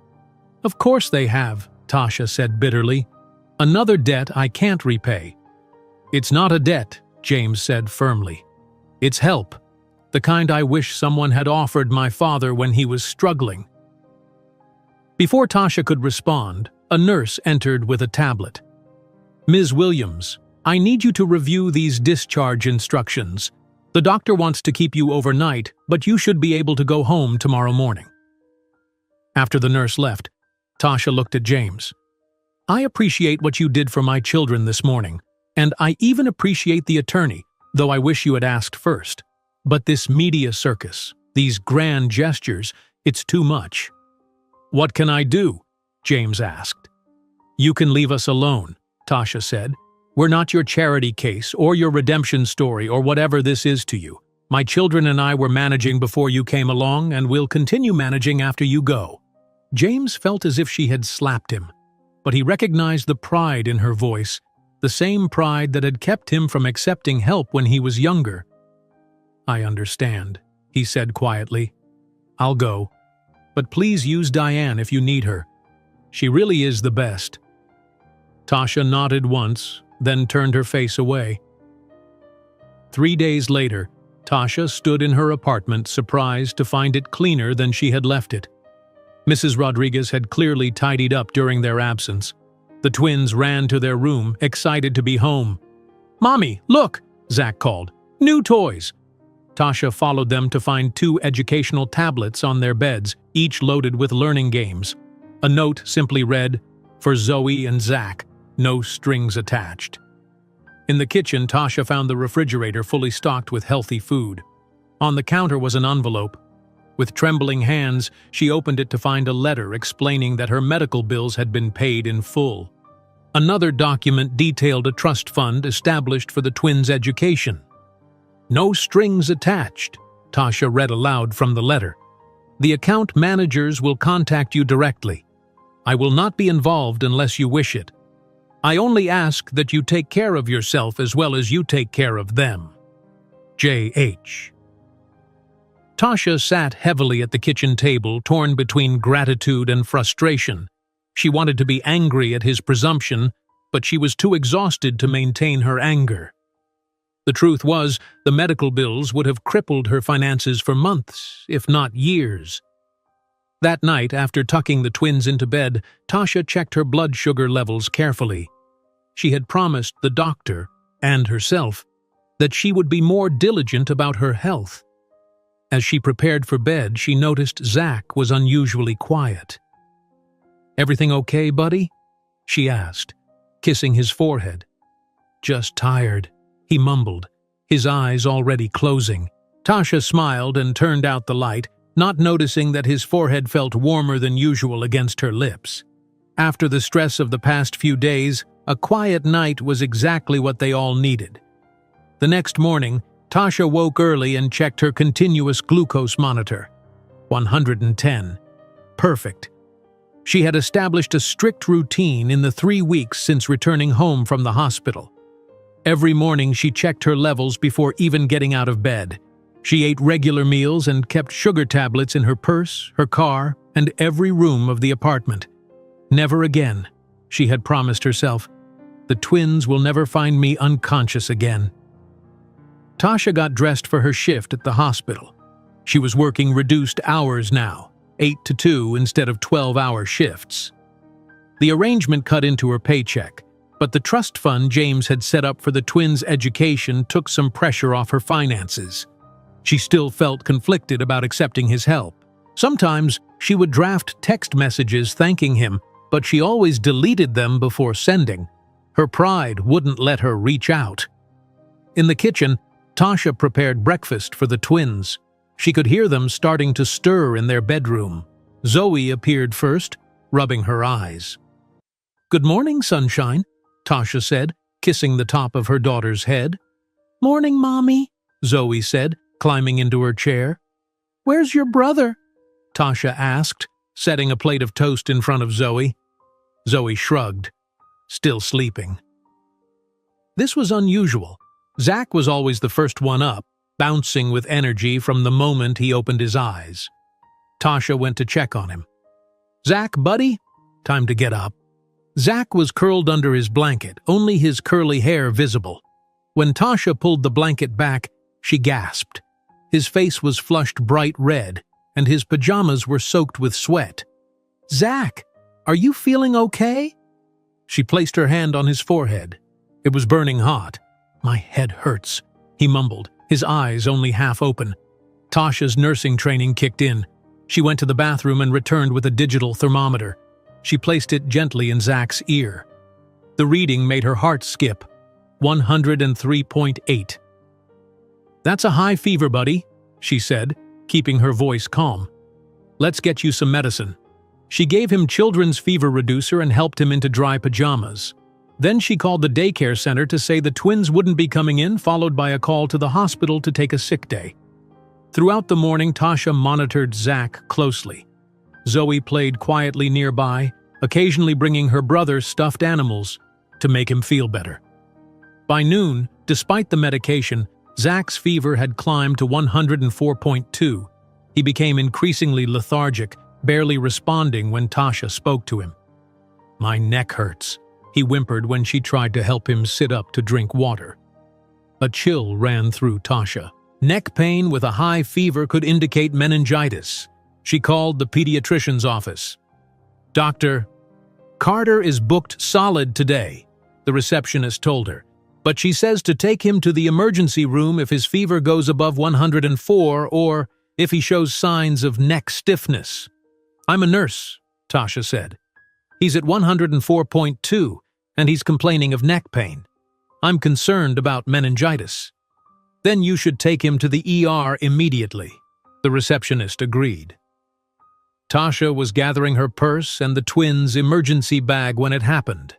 "Of course they have," Tasha said bitterly. "Another debt I can't repay." "It's not a debt," James said firmly. "It's help, the kind I wish someone had offered my father when he was struggling." Before Tasha could respond, a nurse entered with a tablet. "Ms. Williams, I need you to review these discharge instructions. The doctor wants to keep you overnight, but you should be able to go home tomorrow morning." After the nurse left, Tasha looked at James. "I appreciate what you did for my children this morning, and I even appreciate the attorney, though I wish you had asked first. But this media circus, these grand gestures, it's too much." "What can I do?" James asked. "You can leave us alone," Tasha said. "We're not your charity case or your redemption story or whatever this is to you. My children and I were managing before you came along, and we'll continue managing after you go." James felt as if she had slapped him, but he recognized the pride in her voice. the same pride that had kept him from accepting help when he was younger. "I understand," he said quietly. "I'll go. But please use Diane if you need her. She really is the best." Tasha nodded once, then turned her face away. 3 days later, Tasha stood in her apartment, surprised to find it cleaner than she had left it. Mrs. Rodriguez had clearly tidied up during their absence. The twins ran to their room, excited to be home. "Mommy, look!" Zach called. "New toys!" Tasha followed them to find 2 educational tablets on their beds, each loaded with learning games. A note simply read, "For Zoe and Zach, no strings attached." In the kitchen, Tasha found the refrigerator fully stocked with healthy food. On the counter was an envelope. With trembling hands, she opened it to find a letter explaining that her medical bills had been paid in full. Another document detailed a trust fund established for the twins' education. "No strings attached," Tasha read aloud from the letter. "The account managers will contact you directly. I will not be involved unless you wish it. I only ask that you take care of yourself as well as you take care of them. J.H." Tasha sat heavily at the kitchen table, torn between gratitude and frustration. She wanted to be angry at his presumption, but she was too exhausted to maintain her anger. The truth was, the medical bills would have crippled her finances for months, if not years. That night, after tucking the twins into bed, Tasha checked her blood sugar levels carefully. She had promised the doctor, and herself, that she would be more diligent about her health. As she prepared for bed, she noticed Zach was unusually quiet. "Everything okay, buddy?" she asked, kissing his forehead. "Just tired," he mumbled, his eyes already closing. Tasha smiled and turned out the light, not noticing that his forehead felt warmer than usual against her lips. After the stress of the past few days, a quiet night was exactly what they all needed. The next morning, Tasha woke early and checked her continuous glucose monitor. 110. Perfect. She had established a strict routine in the 3 weeks since returning home from the hospital. Every morning she checked her levels before even getting out of bed. She ate regular meals and kept sugar tablets in her purse, her car, and every room of the apartment. Never again, she had promised herself. The twins will never find me unconscious again. Tasha got dressed for her shift at the hospital. She was working reduced hours now, 8 to 2 instead of 12-hour shifts. The arrangement cut into her paycheck, but the trust fund James had set up for the twins' education took some pressure off her finances. She still felt conflicted about accepting his help. Sometimes she would draft text messages thanking him, but she always deleted them before sending. Her pride wouldn't let her reach out. In the kitchen, Tasha prepared breakfast for the twins. She could hear them starting to stir in their bedroom. Zoe appeared first, rubbing her eyes. "Good morning, sunshine," Tasha said, kissing the top of her daughter's head. "Morning, Mommy," Zoe said, climbing into her chair. "Where's your brother?" Tasha asked, setting a plate of toast in front of Zoe. Zoe shrugged, still sleeping. This was unusual. Zach was always the first one up, bouncing with energy from the moment he opened his eyes. Tasha went to check on him. "Zach, buddy, time to get up." Zach was curled under his blanket, only his curly hair visible. When Tasha pulled the blanket back, she gasped. His face was flushed bright red, and his pajamas were soaked with sweat. "Zach, are you feeling okay?" She placed her hand on his forehead. It was burning hot. "My head hurts," he mumbled, his eyes only half open. Tasha's nursing training kicked in. She went to the bathroom and returned with a digital thermometer. She placed it gently in Zach's ear. The reading made her heart skip. 103.8. "That's a high fever, buddy," she said, keeping her voice calm. "Let's get you some medicine." She gave him children's fever reducer and helped him into dry pajamas. Then she called the daycare center to say the twins wouldn't be coming in, followed by a call to the hospital to take a sick day. Throughout the morning, Tasha monitored Zach closely. Zoe played quietly nearby, occasionally bringing her brother stuffed animals to make him feel better. By noon, despite the medication, Zach's fever had climbed to 104.2. He became increasingly lethargic, barely responding when Tasha spoke to him. "My neck hurts," he whimpered when she tried to help him sit up to drink water. A chill ran through Tasha. Neck pain with a high fever could indicate meningitis. She called the pediatrician's office. "Doctor, Carter is booked solid today," the receptionist told her, "but she says to take him to the emergency room if his fever goes above 104 or if he shows signs of neck stiffness." "I'm a nurse," Tasha said. "He's at 104.2 and he's complaining of neck pain. I'm concerned about meningitis." "Then you should take him to the ER immediately," the receptionist agreed. Tasha was gathering her purse and the twins' emergency bag when it happened.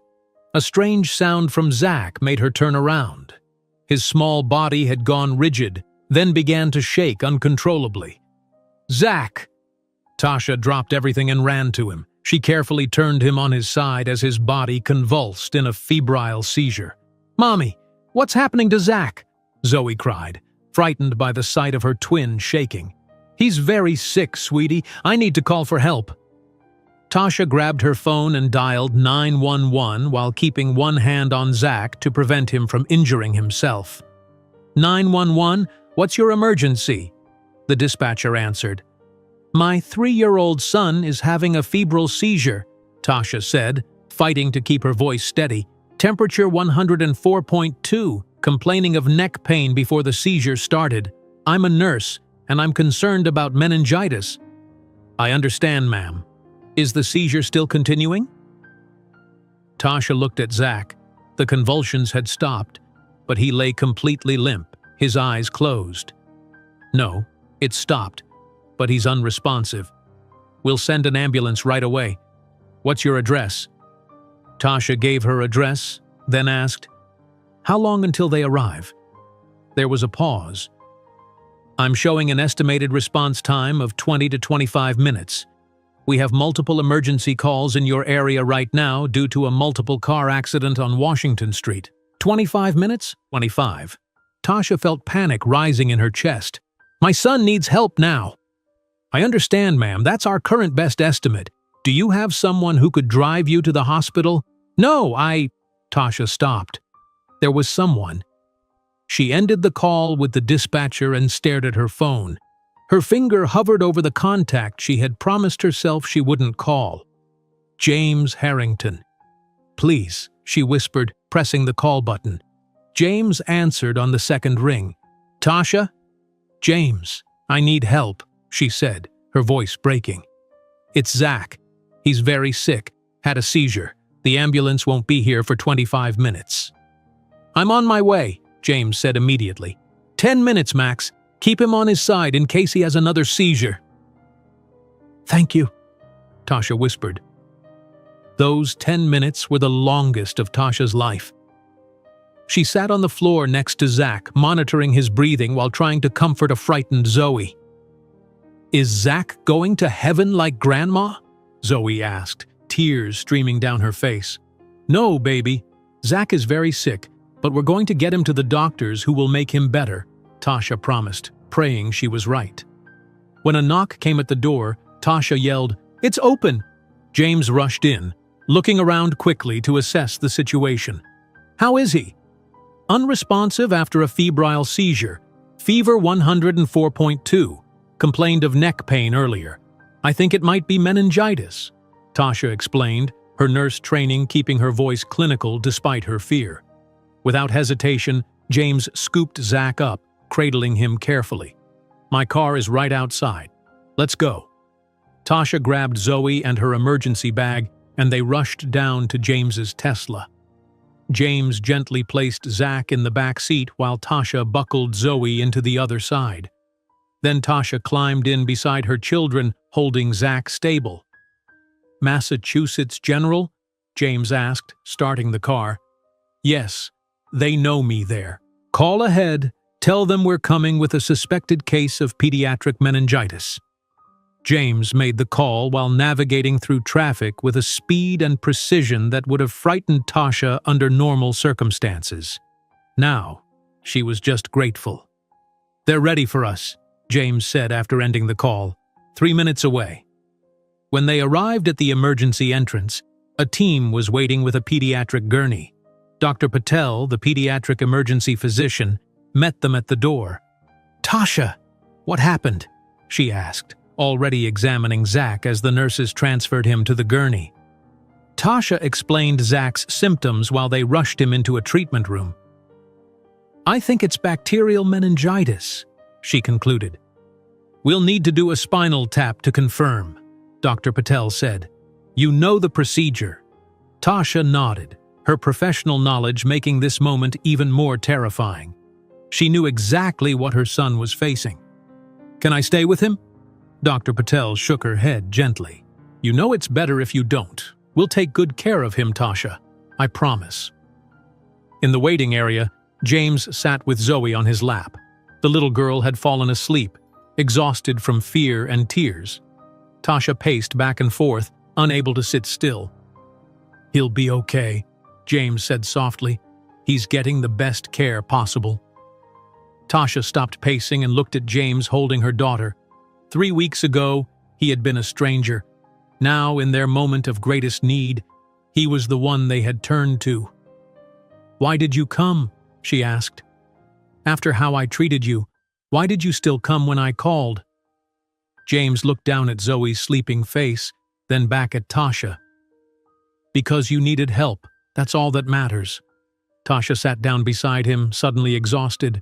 A strange sound from Zach made her turn around. His small body had gone rigid, then began to shake uncontrollably. "Zach!" Tasha dropped everything and ran to him. She carefully turned him on his side as his body convulsed in a febrile seizure. "Mommy, what's happening to Zach?" Zoe cried, frightened by the sight of her twin shaking. "He's very sick, sweetie. I need to call for help." Tasha grabbed her phone and dialed 911 while keeping one hand on Zach to prevent him from injuring himself. "911, what's your emergency?" the dispatcher answered. "My 3-year-old son is having a febrile seizure," Tasha said, fighting to keep her voice steady. "Temperature 104.2, complaining of neck pain before the seizure started. I'm a nurse, and I'm concerned about meningitis." "I understand, ma'am. Is the seizure still continuing?" Tasha looked at Zach. The convulsions had stopped, but he lay completely limp, his eyes closed. "No, it's stopped, but he's unresponsive. We'll send an ambulance right away. What's your address?" Tasha gave her address, then asked, "How long until they arrive?" There was a pause. "I'm showing an estimated response time of 20 to 25 minutes. We have multiple emergency calls in your area right now due to a multiple car accident on Washington Street." 25 minutes? 25. Tasha felt panic rising in her chest. "My son needs help now." "I understand, ma'am. That's our current best estimate. Do you have someone who could drive you to the hospital?" "No, Tasha stopped. There was someone. She ended the call with the dispatcher and stared at her phone. Her finger hovered over the contact she had promised herself she wouldn't call. James Harrington. "Please," she whispered, pressing the call button. James answered on the second ring. "Tasha?" "James, I need help," she said, her voice breaking. "It's Zach. He's very sick, had a seizure. The ambulance won't be here for 25 minutes. "I'm on my way," James said immediately. 10 minutes, max. Keep him on his side in case he has another seizure." "Thank you," Tasha whispered. Those 10 minutes were the longest of Tasha's life. She sat on the floor next to Zach, monitoring his breathing while trying to comfort a frightened Zoe. "Is Zach going to heaven like Grandma?" Zoe asked, tears streaming down her face. "No, baby. Zach is very sick, but we're going to get him to the doctors who will make him better," Tasha promised, praying she was right. When a knock came at the door, Tasha yelled, "It's open!" James rushed in, looking around quickly to assess the situation. "How is he?" "Unresponsive after a febrile seizure. Fever 104.2. Complained of neck pain earlier. I think it might be meningitis," Tasha explained, her nurse training keeping her voice clinical despite her fear. Without hesitation, James scooped Zach up, cradling him carefully. "My car is right outside. Let's go." Tasha grabbed Zoe and her emergency bag, and they rushed down to James's Tesla. James gently placed Zach in the back seat while Tasha buckled Zoe into the other side. Then Tasha climbed in beside her children, holding Zach stable. "Massachusetts General?" James asked, starting the car. "Yes, they know me there. Call ahead. Tell them we're coming with a suspected case of pediatric meningitis." James made the call while navigating through traffic with a speed and precision that would have frightened Tasha under normal circumstances. Now, she was just grateful. "They're ready for us," James said after ending the call. 3 minutes away. When they arrived at the emergency entrance, a team was waiting with a pediatric gurney. Dr. Patel, the pediatric emergency physician, met them at the door. "Tasha, what happened?" she asked, already examining Zach as the nurses transferred him to the gurney. Tasha explained Zach's symptoms while they rushed him into a treatment room. "I think it's bacterial meningitis," she concluded. "We'll need to do a spinal tap to confirm," Dr. Patel said. "You know the procedure." Tasha nodded, her professional knowledge making this moment even more terrifying. She knew exactly what her son was facing. "Can I stay with him?" Dr. Patel shook her head gently. "You know it's better if you don't. We'll take good care of him, Tasha. I promise." In the waiting area, James sat with Zoe on his lap. The little girl had fallen asleep, exhausted from fear and tears. Tasha paced back and forth, unable to sit still. "He'll be okay," James said softly. "He's getting the best care possible." Tasha stopped pacing and looked at James holding her daughter. 3 weeks ago, he had been a stranger. Now, in their moment of greatest need, he was the one they had turned to. "Why did you come?" she asked. "After how I treated you, why did you still come when I called?" James looked down at Zoe's sleeping face, then back at Tasha. "Because you needed help, that's all that matters." Tasha sat down beside him, suddenly exhausted.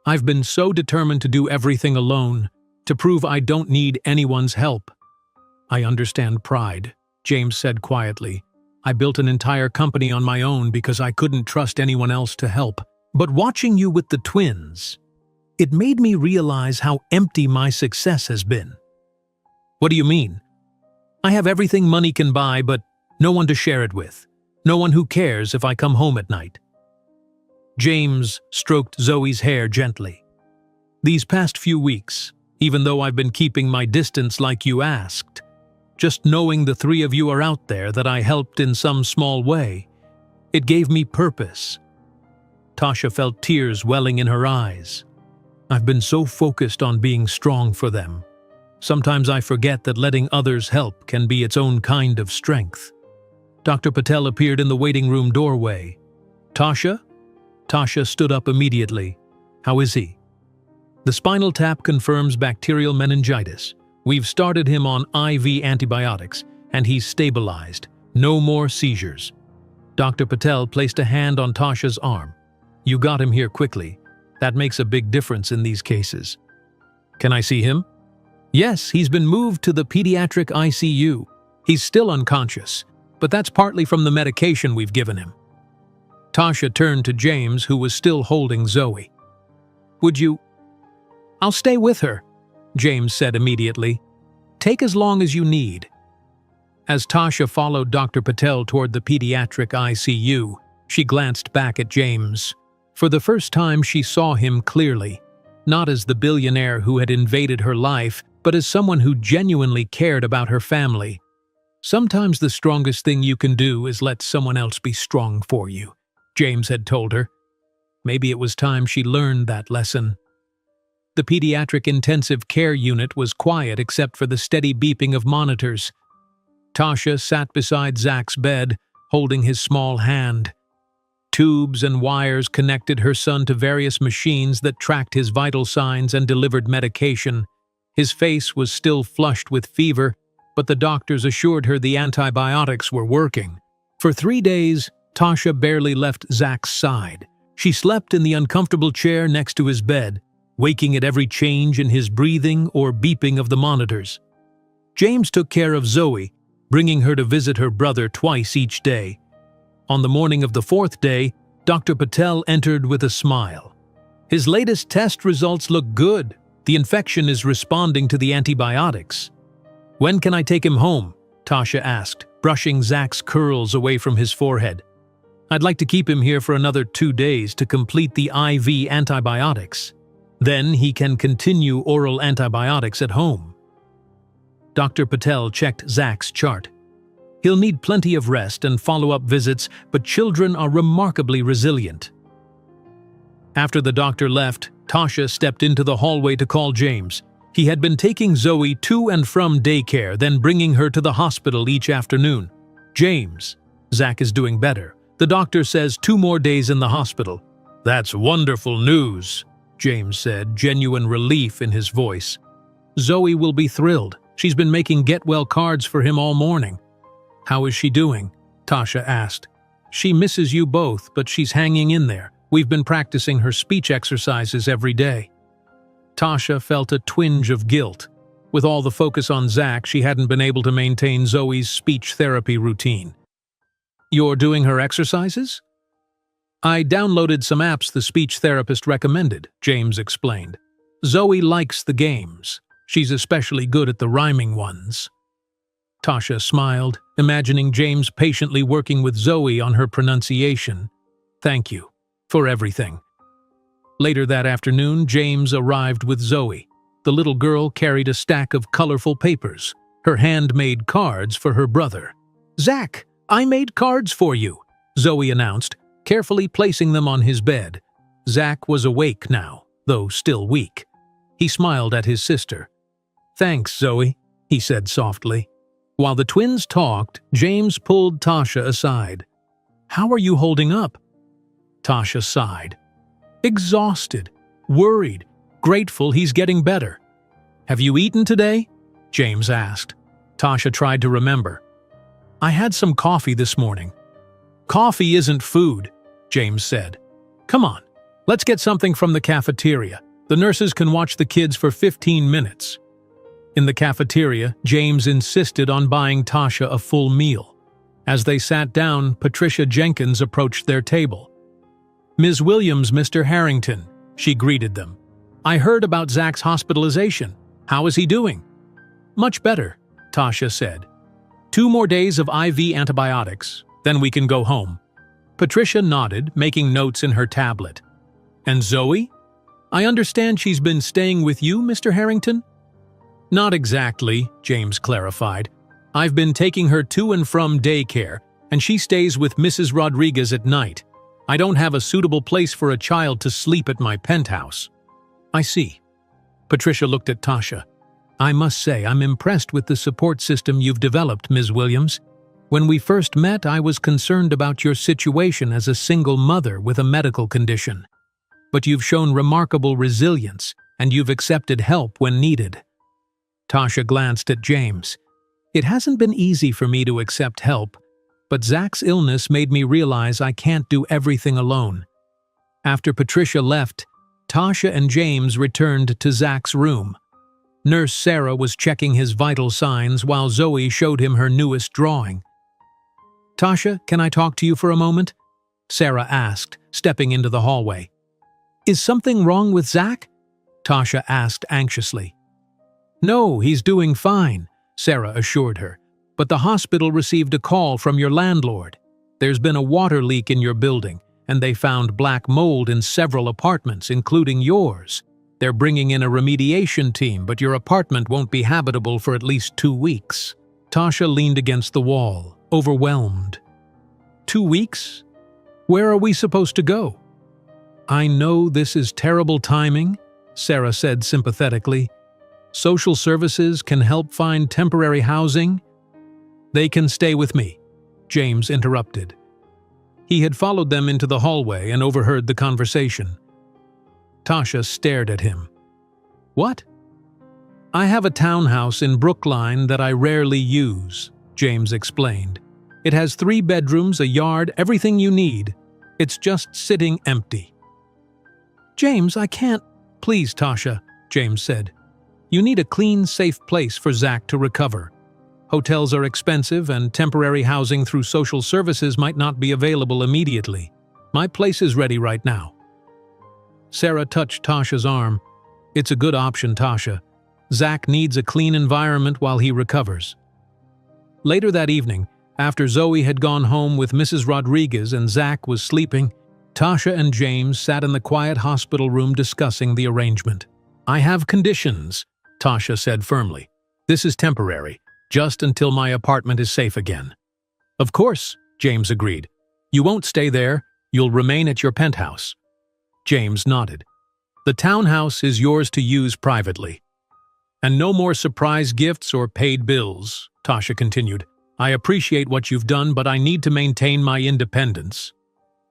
"I've been so determined to do everything alone, to prove I don't need anyone's help." "I understand pride," James said quietly. "I built an entire company on my own because I couldn't trust anyone else to help. But watching you with the twins, it made me realize how empty my success has been." "What do you mean?" "I have everything money can buy, but no one to share it with. No one who cares if I come home at night." James stroked Zoe's hair gently. "These past few weeks, even though I've been keeping my distance like you asked, just knowing the three of you are out there, that I helped in some small way, it gave me purpose." Tasha felt tears welling in her eyes. "I've been so focused on being strong for them. Sometimes I forget that letting others help can be its own kind of strength." Dr. Patel appeared in the waiting room doorway. "Tasha?" Tasha stood up immediately. "How is he?" "The spinal tap confirms bacterial meningitis. We've started him on IV antibiotics, and he's stabilized. No more seizures." Dr. Patel placed a hand on Tasha's arm. "You got him here quickly. That makes a big difference in these cases." "Can I see him?" "Yes, he's been moved to the pediatric ICU. He's still unconscious, but that's partly from the medication we've given him." Tasha turned to James, who was still holding Zoe. "Would you—" "I'll stay with her," James said immediately. "Take as long as you need." As Tasha followed Dr. Patel toward the pediatric ICU, she glanced back at James. For the first time, she saw him clearly, not as the billionaire who had invaded her life, but as someone who genuinely cared about her family. "Sometimes the strongest thing you can do is let someone else be strong for you," James had told her. Maybe it was time she learned that lesson. The pediatric intensive care unit was quiet except for the steady beeping of monitors. Tasha sat beside Zach's bed, holding his small hand. Tubes and wires connected her son to various machines that tracked his vital signs and delivered medication. His face was still flushed with fever, but the doctors assured her the antibiotics were working. For 3 days, Tasha barely left Zach's side. She slept in the uncomfortable chair next to his bed, waking at every change in his breathing or beeping of the monitors. James took care of Zoe, bringing her to visit her brother twice each day. On the morning of the 4th day, Dr. Patel entered with a smile. "His latest test results look good. The infection is responding to the antibiotics." "When can I take him home?" Tasha asked, brushing Zach's curls away from his forehead. "I'd like to keep him here for another 2 days to complete the IV antibiotics. Then he can continue oral antibiotics at home." Dr. Patel checked Zach's chart. "He'll need plenty of rest and follow-up visits, but children are remarkably resilient." After the doctor left, Tasha stepped into the hallway to call James. He had been taking Zoe to and from daycare, then bringing her to the hospital each afternoon. James, Zach is doing better. The doctor says 2 more days in the hospital. That's wonderful news, James said, genuine relief in his voice. Zoe will be thrilled. She's been making get-well cards for him all morning. How is she doing? Tasha asked. She misses you both, but she's hanging in there. We've been practicing her speech exercises every day. Tasha felt a twinge of guilt. With all the focus on Zach, she hadn't been able to maintain Zoe's speech therapy routine. You're doing her exercises? I downloaded some apps the speech therapist recommended, James explained. Zoe likes the games. She's especially good at the rhyming ones. Tasha smiled, imagining James patiently working with Zoe on her pronunciation. Thank you for everything. Later that afternoon, James arrived with Zoe. The little girl carried a stack of colorful papers, her handmade cards for her brother. Zach, I made cards for you, Zoe announced, carefully placing them on his bed. Zach was awake now, though still weak. He smiled at his sister. Thanks, Zoe, he said softly. While the twins talked, James pulled Tasha aside. How are you holding up? Tasha sighed. Exhausted, worried, grateful he's getting better. Have you eaten today? James asked. Tasha tried to remember. I had some coffee this morning. Coffee isn't food, James said. Come on, let's get something from the cafeteria. The nurses can watch the kids for 15 minutes. In the cafeteria, James insisted on buying Tasha a full meal. As they sat down, Patricia Jenkins approached their table. Ms. Williams, Mr. Harrington, she greeted them. I heard about Zach's hospitalization. How is he doing? Much better, Tasha said. 2 more days of IV antibiotics, then we can go home. Patricia nodded, making notes in her tablet. And Zoe? I understand she's been staying with you, Mr. Harrington? Not exactly, James clarified. I've been taking her to and from daycare, and she stays with Mrs. Rodriguez at night. I don't have a suitable place for a child to sleep at my penthouse. I see. Patricia looked at Tasha. I must say I'm impressed with the support system you've developed, Ms. Williams. When we first met, I was concerned about your situation as a single mother with a medical condition. But you've shown remarkable resilience, and you've accepted help when needed. Tasha glanced at James. It hasn't been easy for me to accept help, but Zach's illness made me realize I can't do everything alone. After Patricia left, Tasha and James returned to Zach's room. Nurse Sarah was checking his vital signs while Zoe showed him her newest drawing. Tasha, can I talk to you for a moment? Sarah asked, stepping into the hallway. Is something wrong with Zach? Tasha asked anxiously. No, he's doing fine, Sarah assured her. But the hospital received a call from your landlord. There's been a water leak in your building, and they found black mold in several apartments, including yours. They're bringing in a remediation team, but your apartment won't be habitable for at least 2 weeks. Tasha leaned against the wall, overwhelmed. 2 weeks? Where are we supposed to go? I know this is terrible timing, Sarah said sympathetically. Social services can help find temporary housing. They can stay with me, James interrupted. He had followed them into the hallway and overheard the conversation. Tasha stared at him. What? I have a townhouse in Brookline that I rarely use, James explained. It has 3 bedrooms, a yard, everything you need. It's just sitting empty. James, I can't. Please, Tasha, James said. You need a clean, safe place for Zach to recover. Hotels are expensive, and temporary housing through social services might not be available immediately. My place is ready right now. Sarah touched Tasha's arm. It's a good option, Tasha. Zach needs a clean environment while he recovers. Later that evening, after Zoe had gone home with Mrs. Rodriguez and Zach was sleeping, Tasha and James sat in the quiet hospital room discussing the arrangement. I have conditions, Tasha said firmly. This is temporary, just until my apartment is safe again. Of course, James agreed. You won't stay there, you'll remain at your penthouse. James nodded. The townhouse is yours to use privately. And no more surprise gifts or paid bills, Tasha continued. I appreciate what you've done, but I need to maintain my independence.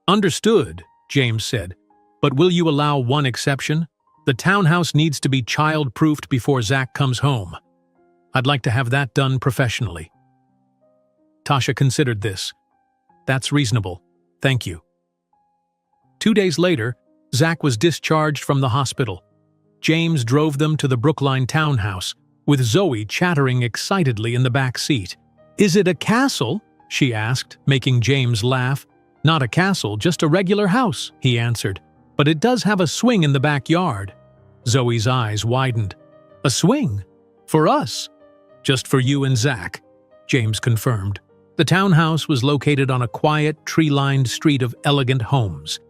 Understood, James said. But will you allow one exception? The townhouse needs to be child-proofed before Zach comes home. I'd like to have that done professionally. Tasha considered this. That's reasonable. Thank you. 2 days later, Zach was discharged from the hospital. James drove them to the Brookline townhouse, with Zoe chattering excitedly in the back seat. Is it a castle? She asked, making James laugh. Not a castle, just a regular house, he answered. But it does have a swing in the backyard. Zoe's eyes widened. A swing? For us? Just for you and Zach, James confirmed. The townhouse was located on a quiet, tree-lined street of elegant homes.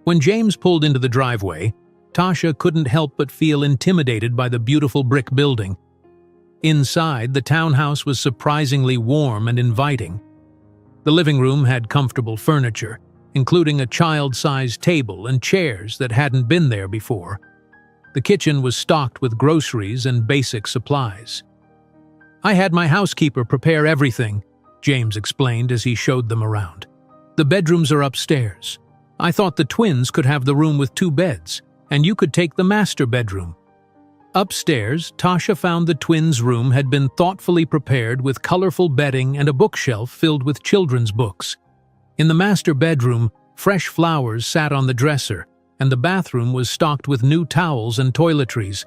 When James pulled into the driveway, Tasha couldn't help but feel intimidated by the beautiful brick building. Inside, the townhouse was surprisingly warm and inviting. The living room had comfortable furniture, including a child-sized table and chairs that hadn't been there before. The kitchen was stocked with groceries and basic supplies. I had my housekeeper prepare everything, James explained as he showed them around. The bedrooms are upstairs. I thought the twins could have the room with 2 beds, and you could take the master bedroom. Upstairs, Tasha found the twins' room had been thoughtfully prepared with colorful bedding and a bookshelf filled with children's books. In the master bedroom, fresh flowers sat on the dresser, and the bathroom was stocked with new towels and toiletries.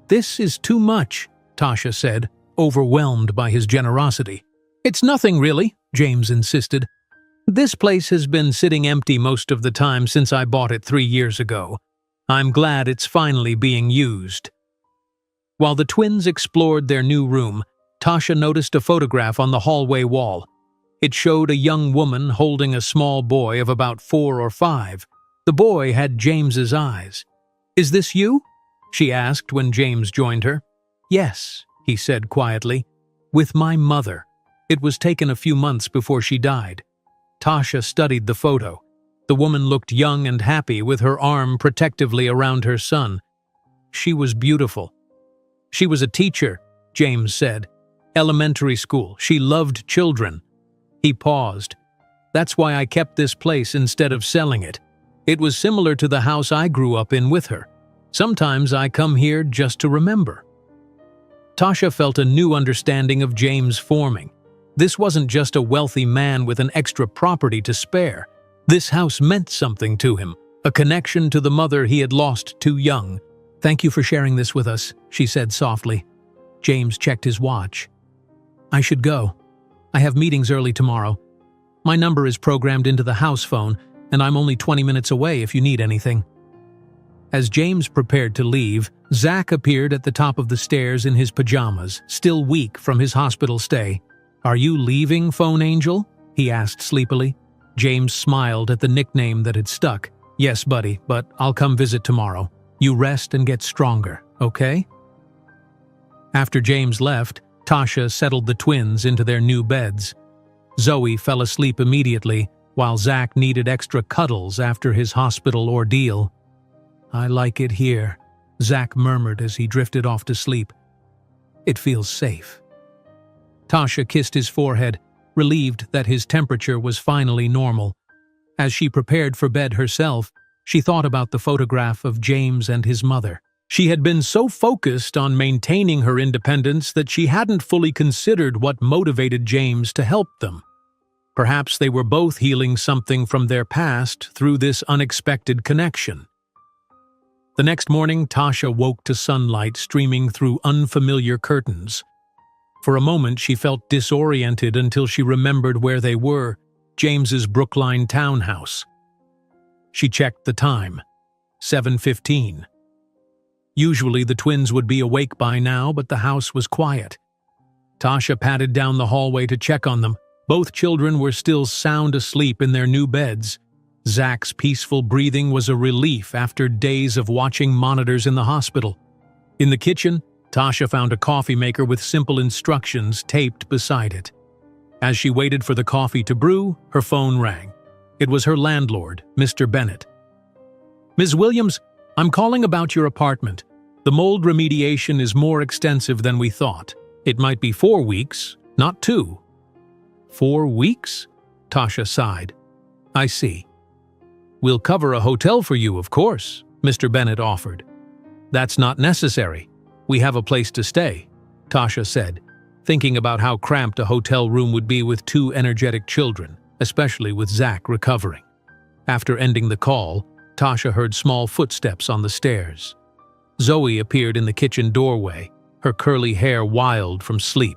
This is too much, Tasha said, overwhelmed by his generosity. It's nothing really, James insisted. This place has been sitting empty most of the time since I bought it 3 years ago. I'm glad it's finally being used. While the twins explored their new room, Tasha noticed a photograph on the hallway wall. It showed a young woman holding a small boy of about 4 or 5. The boy had James's eyes. Is this you? She asked when James joined her. Yes, he said quietly. With my mother. It was taken a few months before she died. Tasha studied the photo. The woman looked young and happy with her arm protectively around her son. She was beautiful. She was a teacher, James said. Elementary school. She loved children. He paused. That's why I kept this place instead of selling it. It was similar to the house I grew up in with her. Sometimes I come here just to remember. Tasha felt a new understanding of James forming. This wasn't just a wealthy man with an extra property to spare. This house meant something to him, a connection to the mother he had lost too young. Thank you for sharing this with us, she said softly. James checked his watch. I should go. I have meetings early tomorrow. My number is programmed into the house phone, and I'm only 20 minutes away if you need anything. As James prepared to leave, Zach appeared at the top of the stairs in his pajamas, still weak from his hospital stay. Are you leaving, phone angel? He asked sleepily. James smiled at the nickname that had stuck. Yes, buddy, but I'll come visit tomorrow. You rest and get stronger, okay? After James left, Tasha settled the twins into their new beds. Zoe fell asleep immediately, while Zach needed extra cuddles after his hospital ordeal. I like it here, Zach murmured as he drifted off to sleep. It feels safe. Tasha kissed his forehead, relieved that his temperature was finally normal. As she prepared for bed herself, she thought about the photograph of James and his mother. She had been so focused on maintaining her independence that she hadn't fully considered what motivated James to help them. Perhaps they were both healing something from their past through this unexpected connection. The next morning, Tasha woke to sunlight streaming through unfamiliar curtains. For a moment, she felt disoriented until she remembered where they were, James's Brookline townhouse. She checked the time. 7:15. Usually the twins would be awake by now, but the house was quiet. Tasha padded down the hallway to check on them. Both children were still sound asleep in their new beds. Zach's peaceful breathing was a relief after days of watching monitors in the hospital. In the kitchen, Tasha found a coffee maker with simple instructions taped beside it. As she waited for the coffee to brew, her phone rang. It was her landlord, Mr. Bennett. Ms. Williams, I'm calling about your apartment. The mold remediation is more extensive than we thought. It might be 4 weeks, not 2. 4 weeks? Tasha sighed. I see. We'll cover a hotel for you, of course, Mr. Bennett offered. That's not necessary. We have a place to stay, Tasha said, thinking about how cramped a hotel room would be with 2 energetic children, especially with Zach recovering. After ending the call, Tasha heard small footsteps on the stairs. Zoe appeared in the kitchen doorway, her curly hair wild from sleep.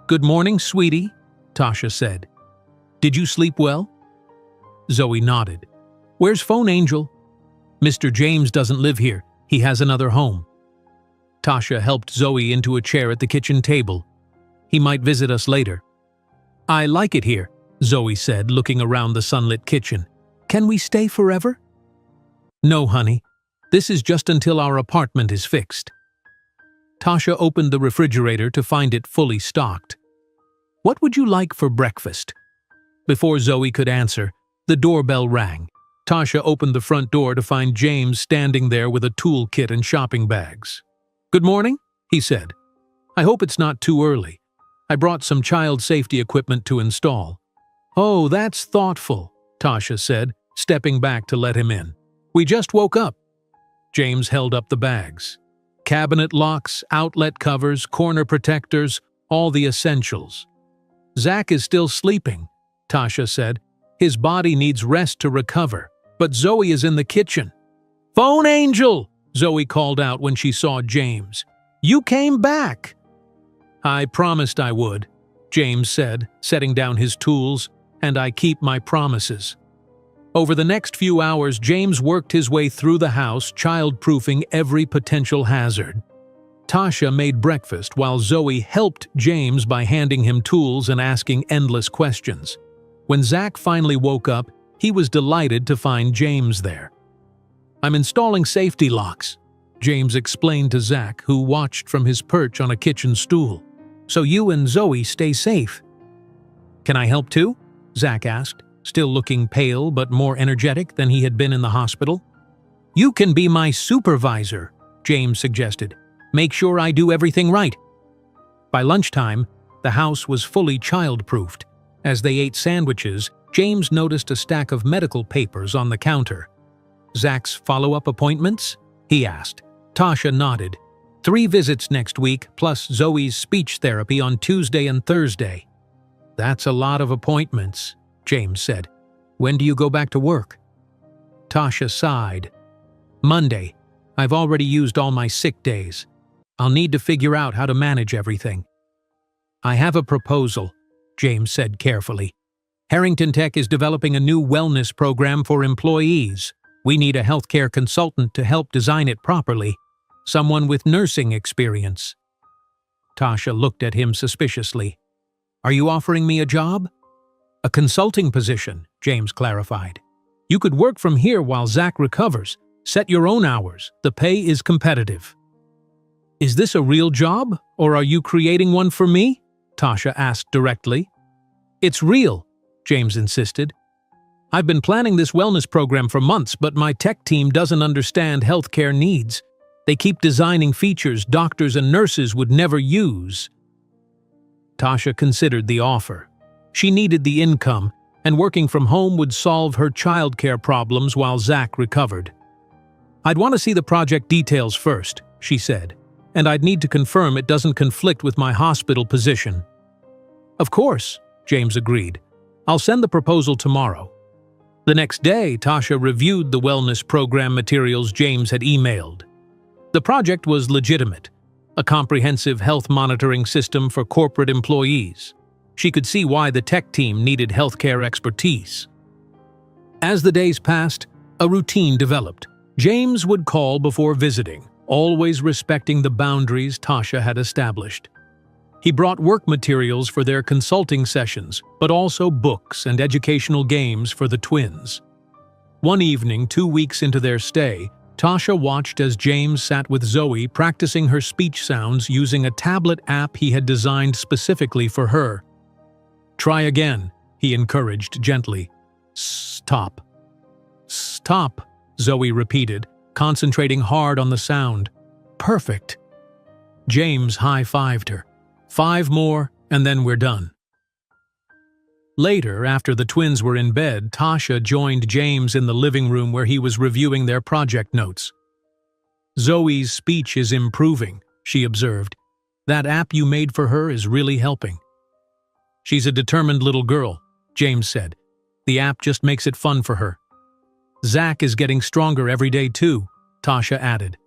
Good morning, sweetie, Tasha said. Did you sleep well? Zoe nodded. Where's Phone Angel? Mr. James doesn't live here. He has another home. Tasha helped Zoe into a chair at the kitchen table. He might visit us later. I like it here, Zoe said, looking around the sunlit kitchen. Can we stay forever? No, honey. This is just until our apartment is fixed. Tasha opened the refrigerator to find it fully stocked. What would you like for breakfast? Before Zoe could answer, the doorbell rang. Tasha opened the front door to find James standing there with a toolkit and shopping bags. Good morning, he said. I hope it's not too early. I brought some child safety equipment to install. Oh, that's thoughtful, Tasha said, stepping back to let him in. We just woke up. James held up the bags. Cabinet locks, outlet covers, corner protectors, all the essentials. Zach is still sleeping, Tasha said. His body needs rest to recover, but Zoe is in the kitchen. Phone Angel, Zoe called out when she saw James. You came back. I promised I would, James said, setting down his tools, and I keep my promises. Over the next few hours, James worked his way through the house, child-proofing every potential hazard. Tasha made breakfast while Zoe helped James by handing him tools and asking endless questions. When Zach finally woke up, he was delighted to find James there. I'm installing safety locks, James explained to Zach, who watched from his perch on a kitchen stool. So you and Zoe stay safe. Can I help too? Zach asked, still looking pale but more energetic than he had been in the hospital. You can be my supervisor, James suggested. Make sure I do everything right. By lunchtime, the house was fully child-proofed. As they ate sandwiches, James noticed a stack of medical papers on the counter. Zach's follow-up appointments? He asked. Tasha nodded. 3 visits next week, plus Zoe's speech therapy on Tuesday and Thursday. That's a lot of appointments, James said. When do you go back to work? Tasha sighed. Monday. I've already used all my sick days. I'll need to figure out how to manage everything. I have a proposal, James said carefully. Harrington Tech is developing a new wellness program for employees. We need a healthcare consultant to help design it properly. Someone with nursing experience. Tasha looked at him suspiciously. Are you offering me a job? A consulting position, James clarified. You could work from here while Zach recovers. Set your own hours. The pay is competitive. Is this a real job, or are you creating one for me? Tasha asked directly. It's real, James insisted. I've been planning this wellness program for months, but my tech team doesn't understand healthcare needs. They keep designing features doctors and nurses would never use. Tasha considered the offer. She needed the income, and working from home would solve her childcare problems while Zach recovered. I'd want to see the project details first, she said, and I'd need to confirm it doesn't conflict with my hospital position. Of course, James agreed. I'll send the proposal tomorrow. The next day, Tasha reviewed the wellness program materials James had emailed. The project was legitimate, a comprehensive health monitoring system for corporate employees. She could see why the tech team needed healthcare expertise. As the days passed, a routine developed. James would call before visiting, always respecting the boundaries Tasha had established. He brought work materials for their consulting sessions, but also books and educational games for the twins. One evening, 2 weeks into their stay, Tasha watched as James sat with Zoe practicing her speech sounds using a tablet app he had designed specifically for her. Try again, he encouraged gently. Stop. Stop, Zoe repeated, concentrating hard on the sound. Perfect. James high-fived her. 5 more, and then we're done. Later, after the twins were in bed, Tasha joined James in the living room where he was reviewing their project notes. Zoe's speech is improving, she observed. That app you made for her is really helping. She's a determined little girl, James said. The app just makes it fun for her. Zach is getting stronger every day too, Tasha added.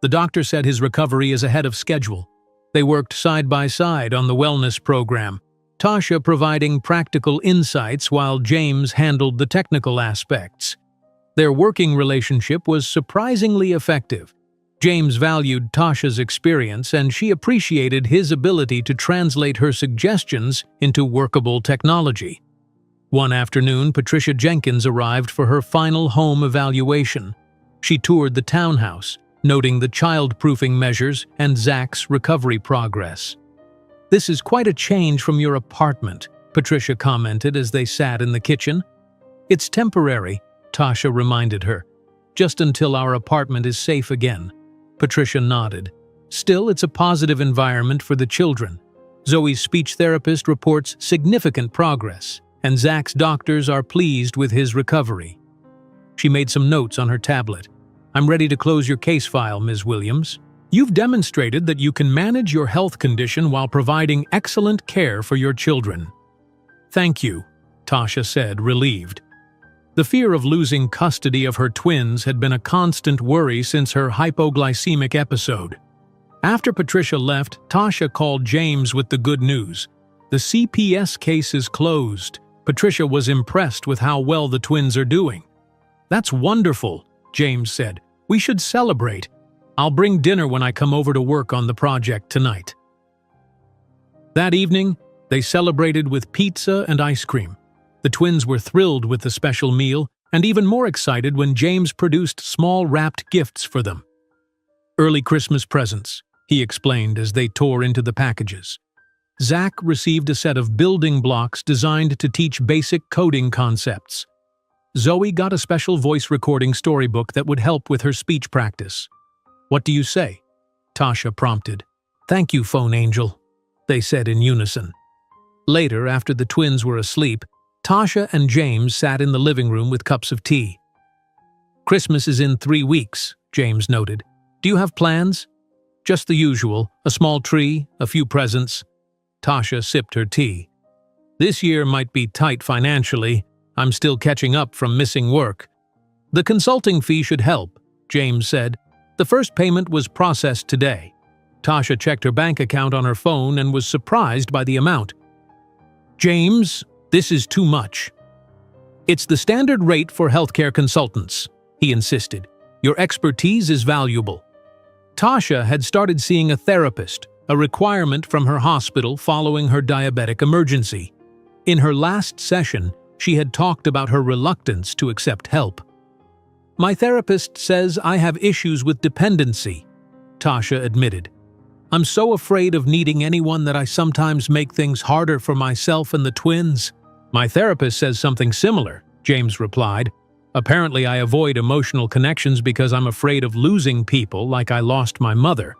The doctor said his recovery is ahead of schedule. They worked side by side on the wellness program, Tasha providing practical insights while James handled the technical aspects. Their working relationship was surprisingly effective. James valued Tasha's experience and she appreciated his ability to translate her suggestions into workable technology. One afternoon, Patricia Jenkins arrived for her final home evaluation. She toured the townhouse, noting the child-proofing measures and Zach's recovery progress. "This is quite a change from your apartment," Patricia commented as they sat in the kitchen. "It's temporary," Tasha reminded her. "Just until our apartment is safe again." Patricia nodded. "Still, it's a positive environment for the children. Zoe's speech therapist reports significant progress, and Zach's doctors are pleased with his recovery." She made some notes on her tablet. "I'm ready to close your case file, Ms. Williams. You've demonstrated that you can manage your health condition while providing excellent care for your children." "Thank you," Tasha said, relieved. The fear of losing custody of her twins had been a constant worry since her hypoglycemic episode. After Patricia left, Tasha called James with the good news. The CPS case is closed. Patricia was impressed with how well the twins are doing. "That's wonderful," James said. "We should celebrate. I'll bring dinner when I come over to work on the project tonight." That evening, they celebrated with pizza and ice cream. The twins were thrilled with the special meal and even more excited when James produced small wrapped gifts for them. "Early Christmas presents," he explained as they tore into the packages. Zach received a set of building blocks designed to teach basic coding concepts. Zoe got a special voice recording storybook that would help with her speech practice. "What do you say?" Tasha prompted. "Thank you, phone angel," they said in unison. Later, after the twins were asleep, Tasha and James sat in the living room with cups of tea. "Christmas is in 3 weeks," James noted. "Do you have plans?" "Just the usual, a small tree, a few presents." Tasha sipped her tea. "This year might be tight financially. I'm still catching up from missing work." "The consulting fee should help," James said. "The first payment was processed today." Tasha checked her bank account on her phone and was surprised by the amount. "James, this is too much." "It's the standard rate for healthcare consultants," he insisted. "Your expertise is valuable." Tasha had started seeing a therapist, a requirement from her hospital following her diabetic emergency. In her last session, she had talked about her reluctance to accept help. "My therapist says I have issues with dependency," Tasha admitted. "I'm so afraid of needing anyone that I sometimes make things harder for myself and the twins." "My therapist says something similar," James replied. "Apparently I avoid emotional connections because I'm afraid of losing people like I lost my mother."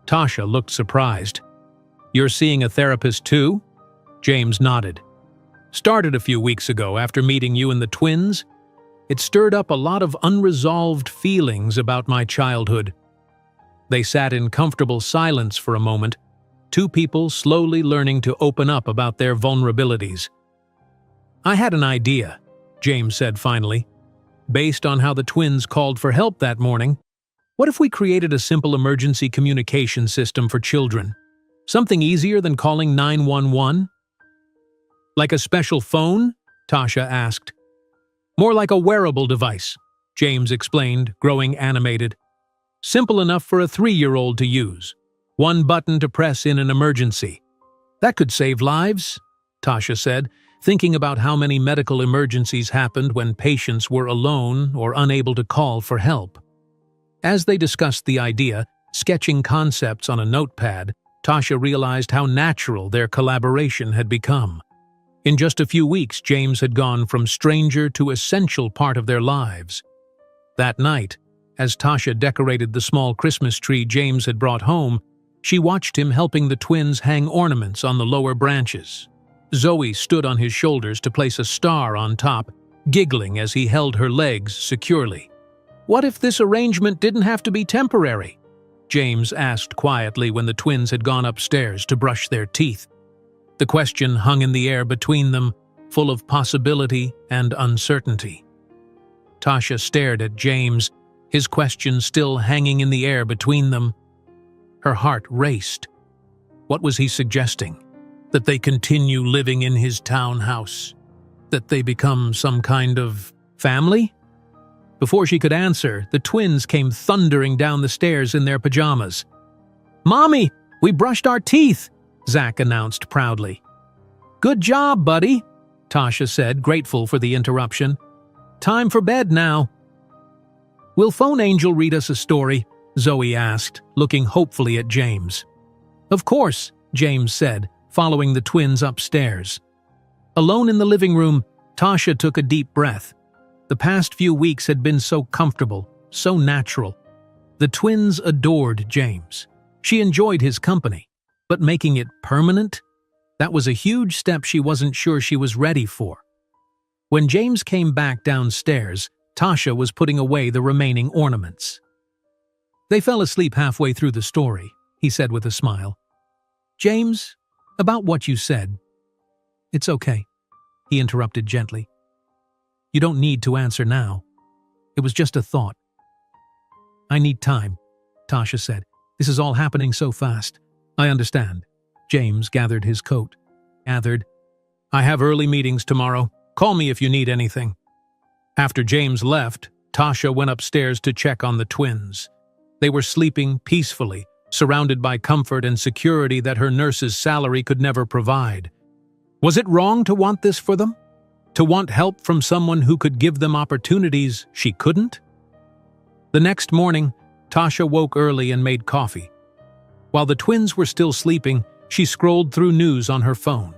Tasha looked surprised. "You're seeing a therapist too?" James nodded. "Started a few weeks ago after meeting you and the twins. It stirred up a lot of unresolved feelings about my childhood." They sat in comfortable silence for a moment, two people slowly learning to open up about their vulnerabilities. "I had an idea," James said finally. "Based on how the twins called for help that morning, what if we created a simple emergency communication system for children? Something easier than calling 911? "Like a special phone?" Tasha asked. "More like a wearable device," James explained, growing animated. "Simple enough for a 3-year-old to use. One button to press in an emergency." "That could save lives," Tasha said, thinking about how many medical emergencies happened when patients were alone or unable to call for help. As they discussed the idea, sketching concepts on a notepad, Tasha realized how natural their collaboration had become. In just a few weeks, James had gone from stranger to essential part of their lives. That night, as Tasha decorated the small Christmas tree James had brought home, she watched him helping the twins hang ornaments on the lower branches. Zoe stood on his shoulders to place a star on top, giggling as he held her legs securely. "What if this arrangement didn't have to be temporary?" James asked quietly when the twins had gone upstairs to brush their teeth. The question hung in the air between them, full of possibility and uncertainty. Tasha stared at James, his question still hanging in the air between them. Her heart raced. What was he suggesting? That they continue living in his townhouse? That they become some kind of family? Before she could answer, the twins came thundering down the stairs in their pajamas. "Mommy, we brushed our teeth," Zach announced proudly. "Good job, buddy," Tasha said, grateful for the interruption. "Time for bed now." "Will Phone Angel read us a story?" Zoe asked, looking hopefully at James. "Of course," James said, following the twins upstairs. Alone in the living room, Tasha took a deep breath. The past few weeks had been so comfortable, so natural. The twins adored James. She enjoyed his company, but making it permanent? That was a huge step she wasn't sure she was ready for. When James came back downstairs, Tasha was putting away the remaining ornaments. "They fell asleep halfway through the story," he said with a smile. "James, about what you said." "It's okay," he interrupted gently. "You don't need to answer now. It was just a thought." "I need time," Tasha said. "This is all happening so fast." "I understand." James gathered his coat. "I have early meetings tomorrow. Call me if you need anything." After James left, Tasha went upstairs to check on the twins. They were sleeping peacefully, surrounded by comfort and security that her nurse's salary could never provide. Was it wrong to want this for them? To want help from someone who could give them opportunities she couldn't? The next morning, Tasha woke early and made coffee. While the twins were still sleeping, she scrolled through news on her phone.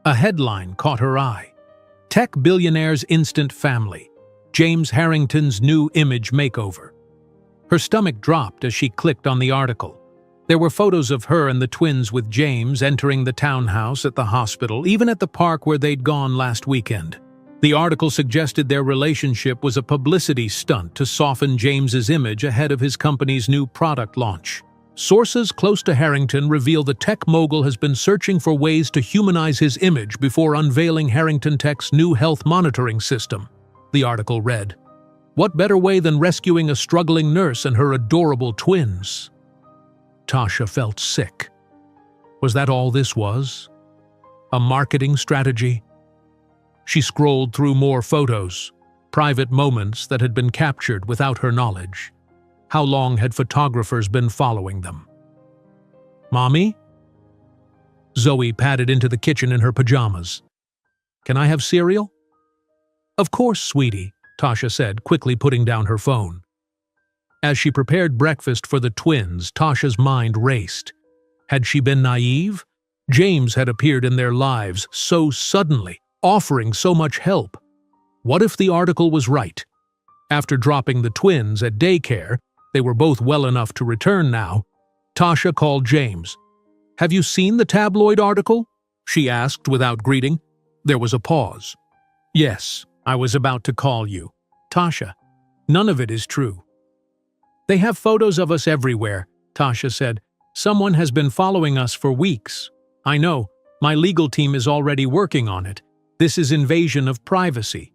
A headline caught her eye. "Tech Billionaire's Instant Family. James Harrington's New Image Makeover." Her stomach dropped as she clicked on the article. There were photos of her and the twins with James entering the townhouse, at the hospital, even at the park where they'd gone last weekend. The article suggested their relationship was a publicity stunt to soften James's image ahead of his company's new product launch. Sources close to Harrington reveal the tech mogul has been searching for ways to humanize his image before unveiling Harrington Tech's new health monitoring system. The article read, "What better way than rescuing a struggling nurse and her adorable twins?" Tasha felt sick. Was that all this was? A marketing strategy? She scrolled through more photos, private moments that had been captured without her knowledge. How long had photographers been following them? "Mommy?" Zoe padded into the kitchen in her pajamas. "Can I have cereal?" "Of course, sweetie," Tasha said, quickly putting down her phone. As she prepared breakfast for the twins, Tasha's mind raced. Had she been naive? James had appeared in their lives so suddenly, offering so much help. What if the article was right? After dropping the twins at daycare, they were both well enough to return now. Tasha called James. "Have you seen the tabloid article?" she asked without greeting. There was a pause. "Yes, I was about to call you." "Tasha, none of it is true." "They have photos of us everywhere," Tasha said. "Someone has been following us for weeks." "I know. My legal team is already working on it. This is invasion of privacy."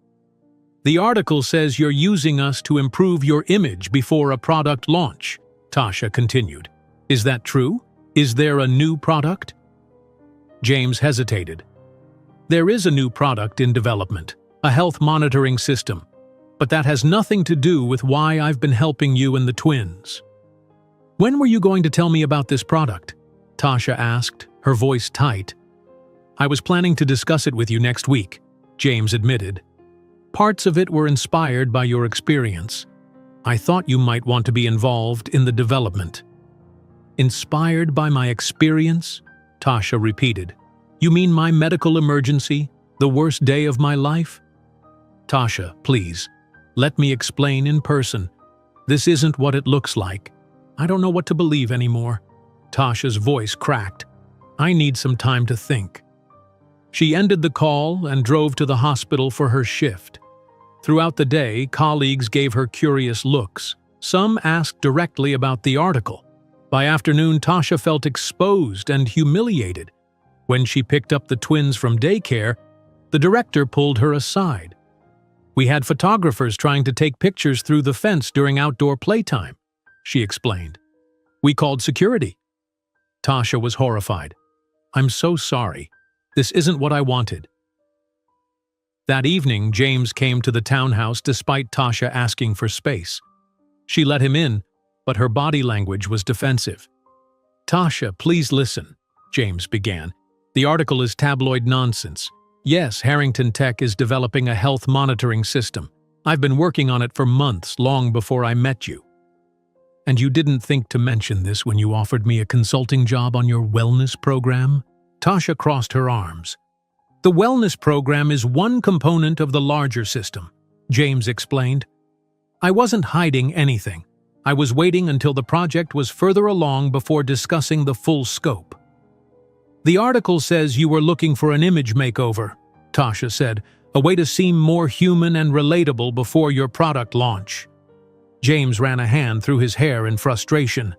"The article says you're using us to improve your image before a product launch," Tasha continued. "Is that true? Is there a new product?" James hesitated. "There is a new product in development, a health monitoring system. But that has nothing to do with why I've been helping you and the twins." "When were you going to tell me about this product?" Tasha asked, her voice tight. "I was planning to discuss it with you next week," James admitted. "Parts of it were inspired by your experience. I thought you might want to be involved in the development." "Inspired by my experience?" Tasha repeated. "You mean my medical emergency? The worst day of my life?" "Tasha, please. Let me explain in person. This isn't what it looks like. I don't know what to believe anymore." Tasha's voice cracked. "I need some time to think." She ended the call and drove to the hospital for her shift. Throughout the day, colleagues gave her curious looks. Some asked directly about the article. By afternoon, Tasha felt exposed and humiliated. When she picked up the twins from daycare, the director pulled her aside. "We had photographers trying to take pictures through the fence during outdoor playtime," she explained. "We called security." Tasha was horrified. "I'm so sorry. This isn't what I wanted." That evening, James came to the townhouse despite Tasha asking for space. She let him in, but her body language was defensive. "Tasha, please listen," James began. "The article is tabloid nonsense. Yes, Harrington Tech is developing a health monitoring system. I've been working on it for months, long before I met you. And you didn't think to mention this when you offered me a consulting job on your wellness program?" Tasha crossed her arms. "The wellness program is one component of the larger system," James explained. "I wasn't hiding anything. I was waiting until the project was further along before discussing the full scope." "The article says you were looking for an image makeover," Tasha said, "a way to seem more human and relatable before your product launch." James ran a hand through his hair in frustration.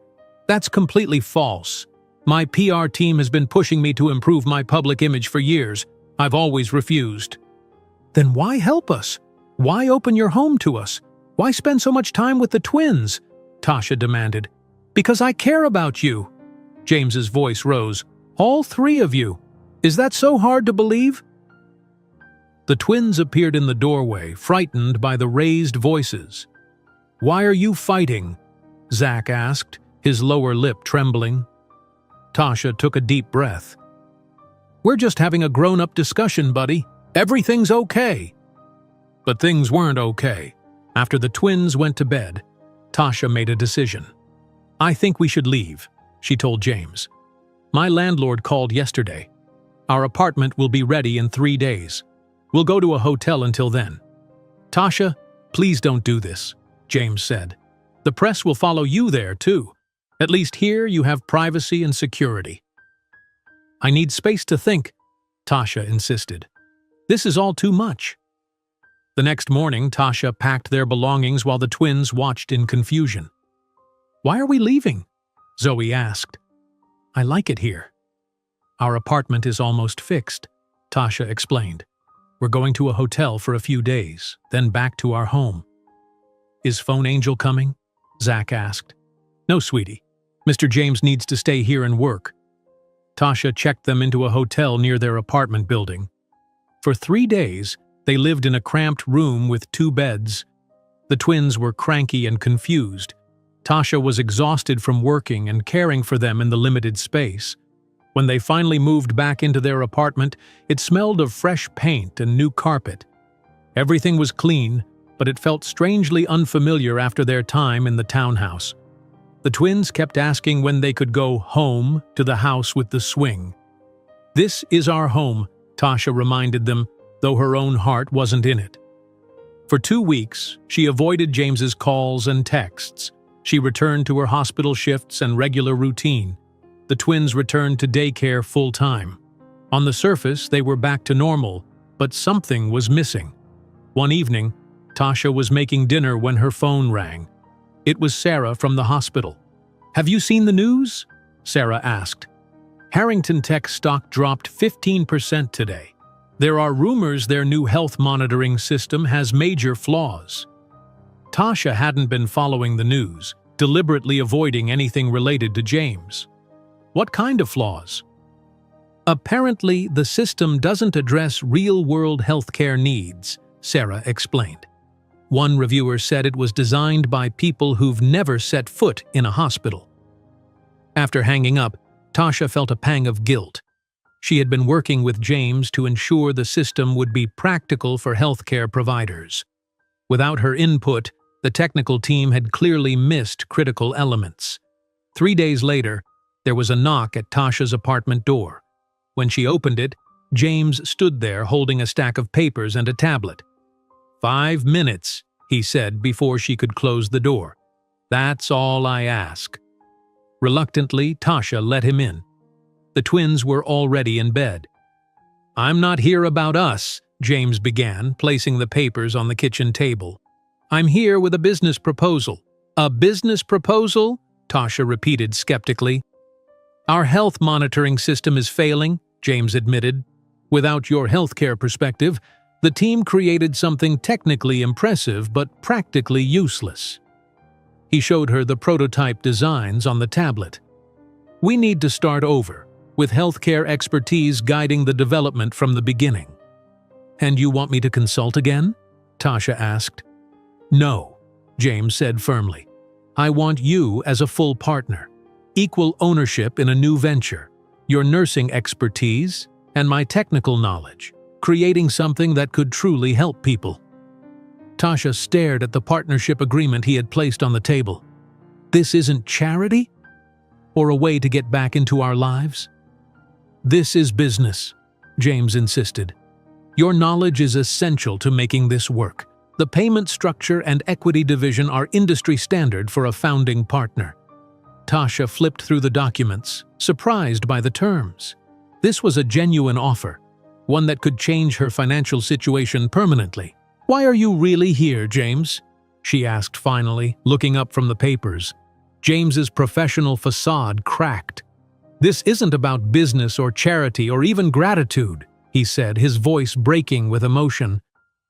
"That's completely false. My PR team has been pushing me to improve my public image for years. I've always refused." "Then why help us? Why open your home to us? Why spend so much time with the twins?" Tasha demanded. "Because I care about you." James's voice rose. "All three of you. Is that so hard to believe?" The twins appeared in the doorway, frightened by the raised voices. "Why are you fighting?" Zach asked, his lower lip trembling. Tasha took a deep breath. "We're just having a grown-up discussion, buddy. Everything's okay." But things weren't okay. After the twins went to bed, Tasha made a decision. "I think we should leave," she told James. "My landlord called yesterday. Our apartment will be ready in 3 days. We'll go to a hotel until then." "Tasha, please don't do this," James said. "The press will follow you there, too. At least here you have privacy and security." "I need space to think," Tasha insisted. "This is all too much." The next morning, Tasha packed their belongings while the twins watched in confusion. "Why are we leaving?" Zoe asked. "I like it here." "Our apartment is almost fixed," Tasha explained. "We're going to a hotel for a few days, then back to our home." "Is Phone Angel coming?" Zach asked. "No, sweetie. Mr. James needs to stay here and work." Tasha checked them into a hotel near their apartment building. For 3 days, they lived in a cramped room with 2 beds. The twins were cranky and confused. Tasha was exhausted from working and caring for them in the limited space. When they finally moved back into their apartment, it smelled of fresh paint and new carpet. Everything was clean, but it felt strangely unfamiliar after their time in the townhouse. The twins kept asking when they could go home to the house with the swing. "This is our home," Tasha reminded them, though her own heart wasn't in it. For 2 weeks, she avoided James's calls and texts. She returned to her hospital shifts and regular routine. The twins returned to daycare full-time. On the surface, they were back to normal, but something was missing. One evening, Tasha was making dinner when her phone rang. It was Sarah from the hospital. "Have you seen the news?" Sarah asked. "Harrington Tech stock dropped 15% today. There are rumors their new health monitoring system has major flaws." Tasha hadn't been following the news, deliberately avoiding anything related to James. "What kind of flaws?" "Apparently, the system doesn't address real-world healthcare needs," Sarah explained. One reviewer said it was designed by people who've never set foot in a hospital. After hanging up, Tasha felt a pang of guilt. She had been working with James to ensure the system would be practical for healthcare providers. Without her input, the technical team had clearly missed critical elements. 3 days later, there was a knock at Tasha's apartment door. When she opened it, James stood there holding a stack of papers and a tablet. 5 minutes, he said before she could close the door. "That's all I ask." Reluctantly, Tasha let him in. The twins were already in bed. "I'm not here about us," James began, placing the papers on the kitchen table. "I'm here with a business proposal." "A business proposal?" Tasha repeated skeptically. "Our health monitoring system is failing," James admitted. "Without your healthcare perspective, the team created something technically impressive but practically useless." He showed her the prototype designs on the tablet. "We need to start over, with healthcare expertise guiding the development from the beginning." "And you want me to consult again?" Tasha asked. "No," James said firmly. "I want you as a full partner. Equal ownership in a new venture, your nursing expertise, and my technical knowledge, creating something that could truly help people." Tasha stared at the partnership agreement he had placed on the table. "This isn't charity? Or a way to get back into our lives?" "This is business," James insisted. "Your knowledge is essential to making this work. The payment structure and equity division are industry standard for a founding partner." Tasha flipped through the documents, surprised by the terms. This was a genuine offer, one that could change her financial situation permanently. "Why are you really here, James?" she asked finally, looking up from the papers. James's professional facade cracked. "This isn't about business or charity or even gratitude," he said, his voice breaking with emotion.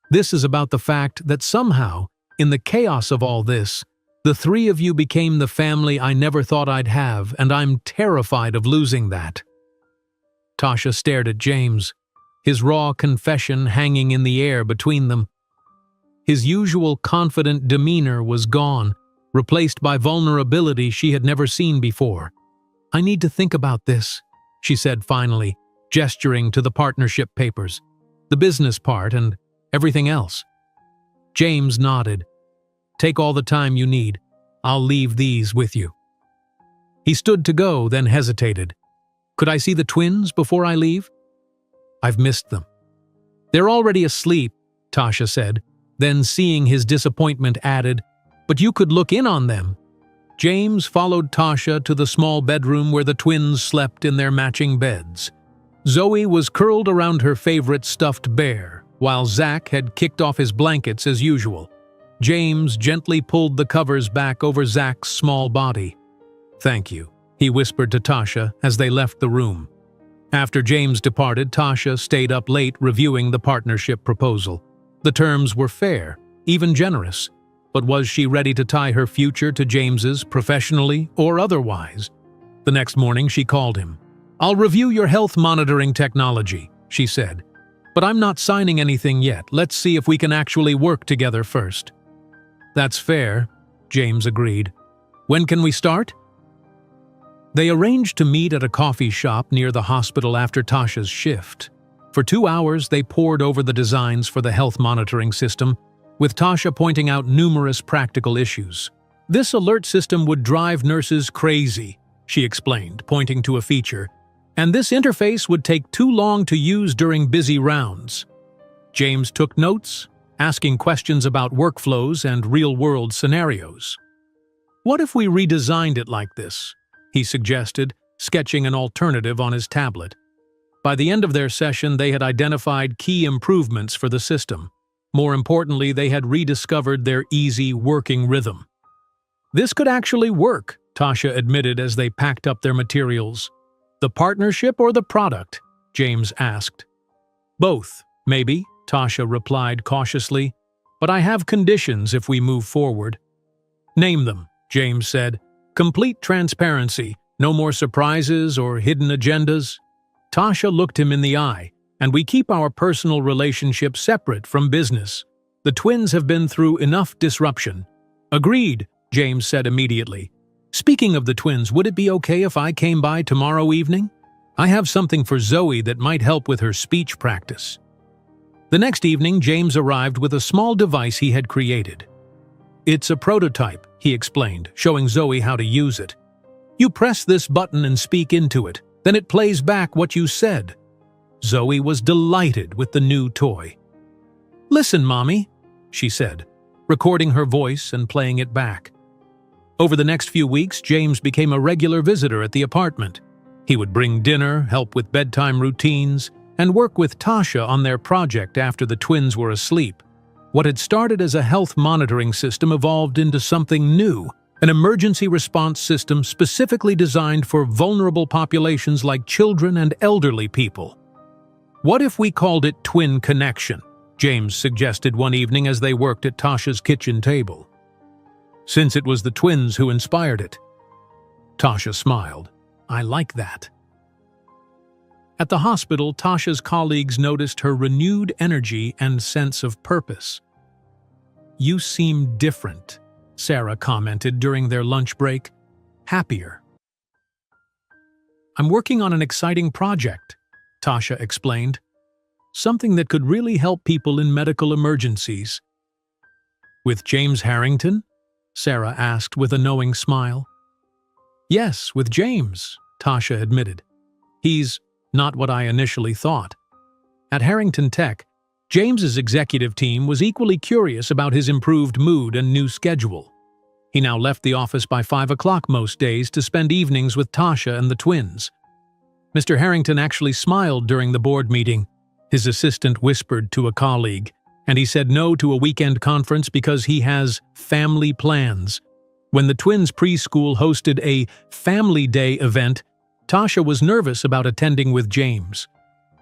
"This is about the fact that somehow, in the chaos of all this, the three of you became the family I never thought I'd have, and I'm terrified of losing that." Tasha stared at James, his raw confession hanging in the air between them. His usual confident demeanor was gone, replaced by vulnerability she had never seen before. "I need to think about this," she said finally, gesturing to the partnership papers, the business part and everything else. James nodded. "Take all the time you need. I'll leave these with you." He stood to go, then hesitated. "Could I see the twins before I leave?" "I've missed them." "They're already asleep," Tasha said, then seeing his disappointment added, "But you could look in on them." James followed Tasha to the small bedroom where the twins slept in their matching beds. Zoe was curled around her favorite stuffed bear, while Zach had kicked off his blankets as usual. James gently pulled the covers back over Zach's small body. "Thank you," he whispered to Tasha as they left the room. After James departed, Tasha stayed up late reviewing the partnership proposal. The terms were fair, even generous, but was she ready to tie her future to James's, professionally or otherwise? The next morning she called him. "I'll review your health monitoring technology," she said. "But I'm not signing anything yet. Let's see if we can actually work together first." "That's fair," James agreed. "When can we start?" They arranged to meet at a coffee shop near the hospital after Tasha's shift. For 2 hours, they pored over the designs for the health monitoring system, with Tasha pointing out numerous practical issues. "This alert system would drive nurses crazy," she explained, pointing to a feature, "and this interface would take too long to use during busy rounds." James took notes, asking questions about workflows and real-world scenarios. "What if we redesigned it like this?" he suggested, sketching an alternative on his tablet. By the end of their session, they had identified key improvements for the system. More importantly, they had rediscovered their easy working rhythm. "This could actually work," Tasha admitted as they packed up their materials. "The partnership or the product?" James asked. "Both, maybe," Tasha replied cautiously, "but I have conditions if we move forward." "Name them," James said. "Complete transparency, no more surprises or hidden agendas." Tasha looked him in the eye, "And we keep our personal relationship separate from business. The twins have been through enough disruption." "Agreed," James said immediately. "Speaking of the twins, would it be okay if I came by tomorrow evening? I have something for Zoe that might help with her speech practice." The next evening, James arrived with a small device he had created. "It's a prototype," he explained, showing Zoe how to use it. "You press this button and speak into it, then it plays back what you said." Zoe was delighted with the new toy. "Listen, Mommy," she said. recording her voice and playing it back. Over the next few weeks, James became a regular visitor at the apartment. He would bring dinner, help with bedtime routines, and work with Tasha on their project after the twins were asleep. What had started as a health monitoring system evolved into something new, an emergency response system specifically designed for vulnerable populations like children and elderly people. "What if we called it Twin Connection?" James suggested one evening as they worked at Tasha's kitchen table. "Since it was the twins who inspired it." Tasha smiled. "I like that." At the hospital, Tasha's colleagues noticed her renewed energy and sense of purpose. "You seem different," Sarah commented during their lunch break. "Happier." "I'm working on an exciting project," Tasha explained. "Something that could really help people in medical emergencies." "With James Harrington?" Sarah asked with a knowing smile. "Yes, with James," Tasha admitted. "He's not what I initially thought." At Harrington Tech, James's executive team was equally curious about his improved mood and new schedule. He now left the office by 5 o'clock most days to spend evenings with Tasha and the twins. Mr. Harrington actually smiled during the board meeting. His assistant whispered to a colleague, and he said no to a weekend conference because he has family plans. When the twins' preschool hosted a Family Day event, Tasha was nervous about attending with James.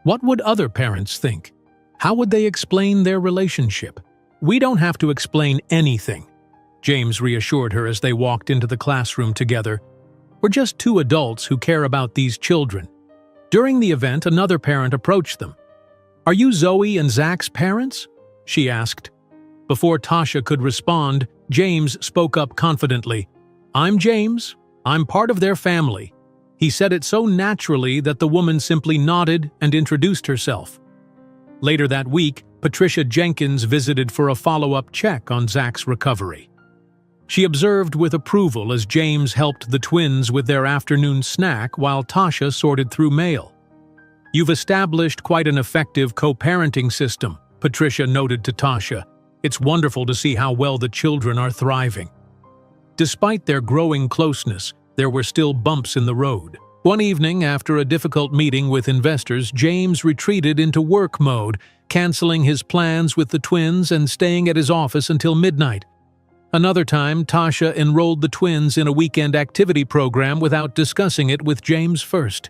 What would other parents think? How would they explain their relationship? "We don't have to explain anything," James reassured her as they walked into the classroom together. "We're just two adults who care about these children." During the event, another parent approached them. "Are you Zoe and Zach's parents?" she asked. Before Tasha could respond, James spoke up confidently. "I'm James. I'm part of their family." He said it so naturally that the woman simply nodded and introduced herself. Later that week, Patricia Jenkins visited for a follow-up check on Zach's recovery. She observed with approval as James helped the twins with their afternoon snack while Tasha sorted through mail. "You've established quite an effective co-parenting system," Patricia noted to Tasha. "It's wonderful to see how well the children are thriving." Despite their growing closeness, there were still bumps in the road. One evening, after a difficult meeting with investors, James retreated into work mode, canceling his plans with the twins and staying at his office until midnight. Another time, Tasha enrolled the twins in a weekend activity program without discussing it with James first.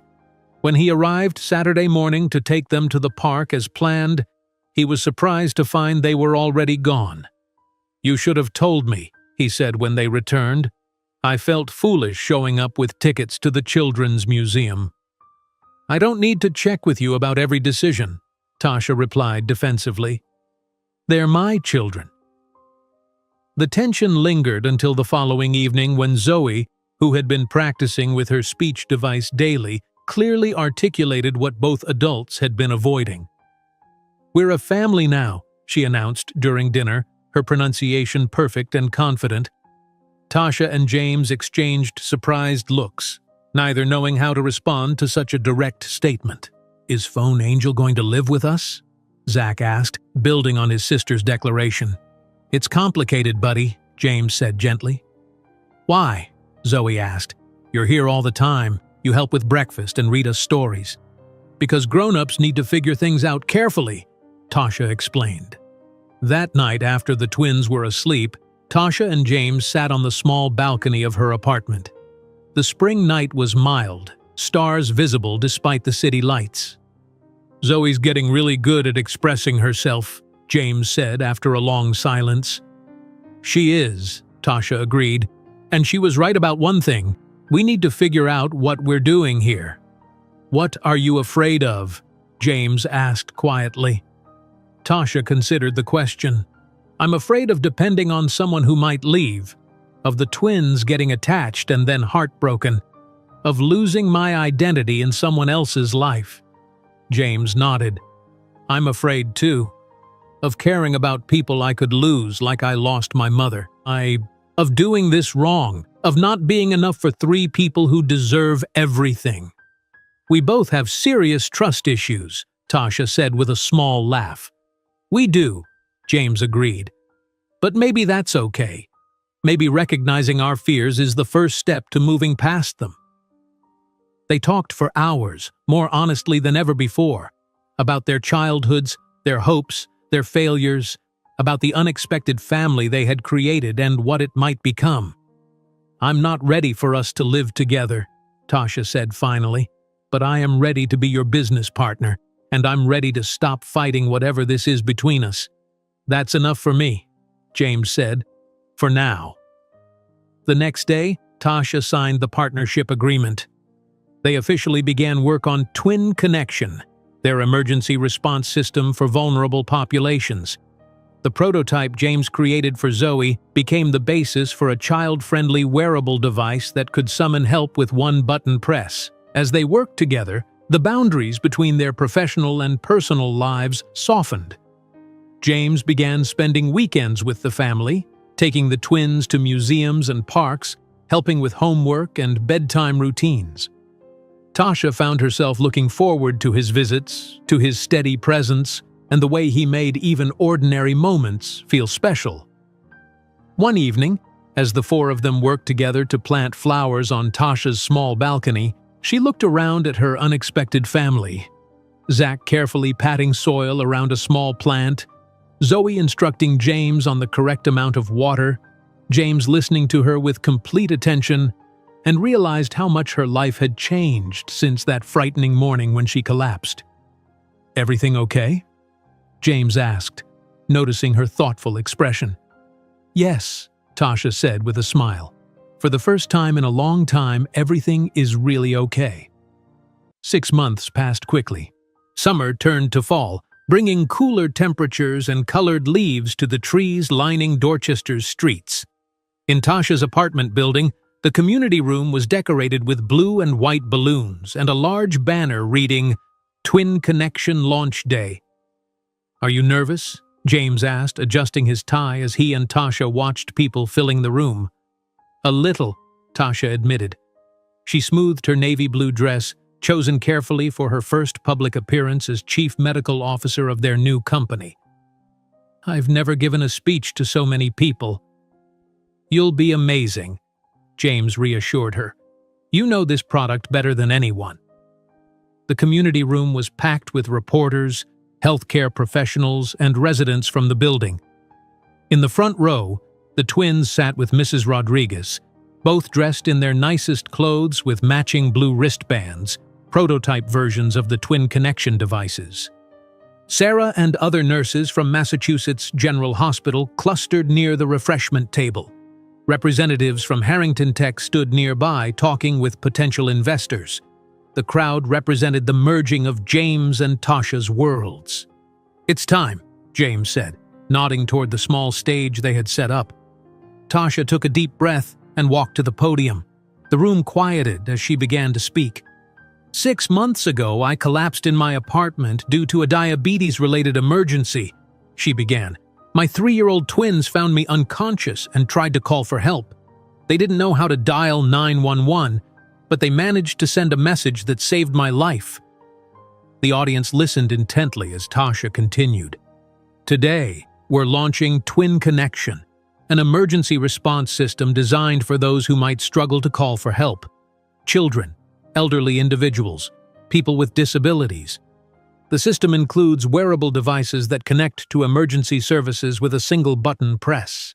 When he arrived Saturday morning to take them to the park as planned, he was surprised to find they were already gone. "You should have told me," he said when they returned. "I felt foolish showing up with tickets to the Children's Museum." "I don't need to check with you about every decision," Tasha replied defensively. "They're my children." The tension lingered until the following evening when Zoe, who had been practicing with her speech device daily, clearly articulated what both adults had been avoiding. "We're a family now," she announced during dinner, her pronunciation perfect and confident. Tasha and James exchanged surprised looks, neither knowing how to respond to such a direct statement. "Is Phone Angel going to live with us?" Zach asked, building on his sister's declaration. "It's complicated, buddy," James said gently. "Why?" Zoe asked. "You're here all the time. You help with breakfast and read us stories." "Because grown-ups need to figure things out carefully," Tasha explained. That night, after the twins were asleep, Tasha and James sat on the small balcony of her apartment. The spring night was mild, stars visible despite the city lights. "Zoe's getting really good at expressing herself," James said after a long silence. "She is," Tasha agreed, "and she was right about one thing. We need to figure out what we're doing here." "What are you afraid of?" James asked quietly. Tasha considered the question. "I'm afraid of depending on someone who might leave, of the twins getting attached and then heartbroken, of losing my identity in someone else's life." James nodded. "I'm afraid too. Of caring about people I could lose like I lost my mother. Of doing this wrong, of not being enough for 3 people who deserve everything." "We both have serious trust issues," Tasha said with a small laugh. "We do," James agreed. But maybe that's okay. Maybe recognizing our fears is the first step to moving past them. They talked for hours, more honestly than ever before, about their childhoods, their hopes, their failures, about the unexpected family they had created and what it might become. "I'm not ready for us to live together," Tasha said finally, "but I am ready to be your business partner, and I'm ready to stop fighting whatever this is between us." "That's enough for me," James said, "for now." The next day, Tasha signed the partnership agreement. They officially began work on Twin Connection, their emergency response system for vulnerable populations. The prototype James created for Zoe became the basis for a child-friendly wearable device that could summon help with one button press. As they worked together, the boundaries between their professional and personal lives softened. James began spending weekends with the family, taking the twins to museums and parks, helping with homework and bedtime routines. Tasha found herself looking forward to his visits, to his steady presence, and the way he made even ordinary moments feel special. One evening, as the four of them worked together to plant flowers on Tasha's small balcony, she looked around at her unexpected family. Zach carefully patting soil around a small plant, Zoe instructing James on the correct amount of water, James listening to her with complete attention, and realized how much her life had changed since that frightening morning when she collapsed. "Everything okay?" James asked, noticing her thoughtful expression. "Yes," Tasha said with a smile. "For the first time in a long time, everything is really okay." 6 months passed quickly. Summer turned to fall, bringing cooler temperatures and colored leaves to the trees lining Dorchester's streets. In Tasha's apartment building, the community room was decorated with blue and white balloons and a large banner reading, "Twin Connection Launch Day." "Are you nervous?" James asked, adjusting his tie as he and Tasha watched people filling the room. "A little," Tasha admitted. She smoothed her navy blue dress, chosen carefully for her first public appearance as chief medical officer of their new company. "I've never given a speech to so many people." "You'll be amazing," James reassured her. "You know this product better than anyone." The community room was packed with reporters, healthcare professionals, and residents from the building. In the front row, the twins sat with Mrs. Rodriguez, both dressed in their nicest clothes with matching blue wristbands, prototype versions of the Twin Connection devices. Sarah and other nurses from Massachusetts General Hospital clustered near the refreshment table. Representatives from Harrington Tech stood nearby talking with potential investors. The crowd represented the merging of James and Tasha's worlds. "It's time," James said, nodding toward the small stage they had set up. Tasha took a deep breath and walked to the podium. The room quieted as she began to speak. "6 months ago, I collapsed in my apartment due to a diabetes-related emergency," she began. "My 3-year-old twins found me unconscious and tried to call for help. They didn't know how to dial 911, but they managed to send a message that saved my life." The audience listened intently as Tasha continued. "Today, we're launching Twin Connection, an emergency response system designed for those who might struggle to call for help. Children, elderly individuals, people with disabilities. The system includes wearable devices that connect to emergency services with a single button press."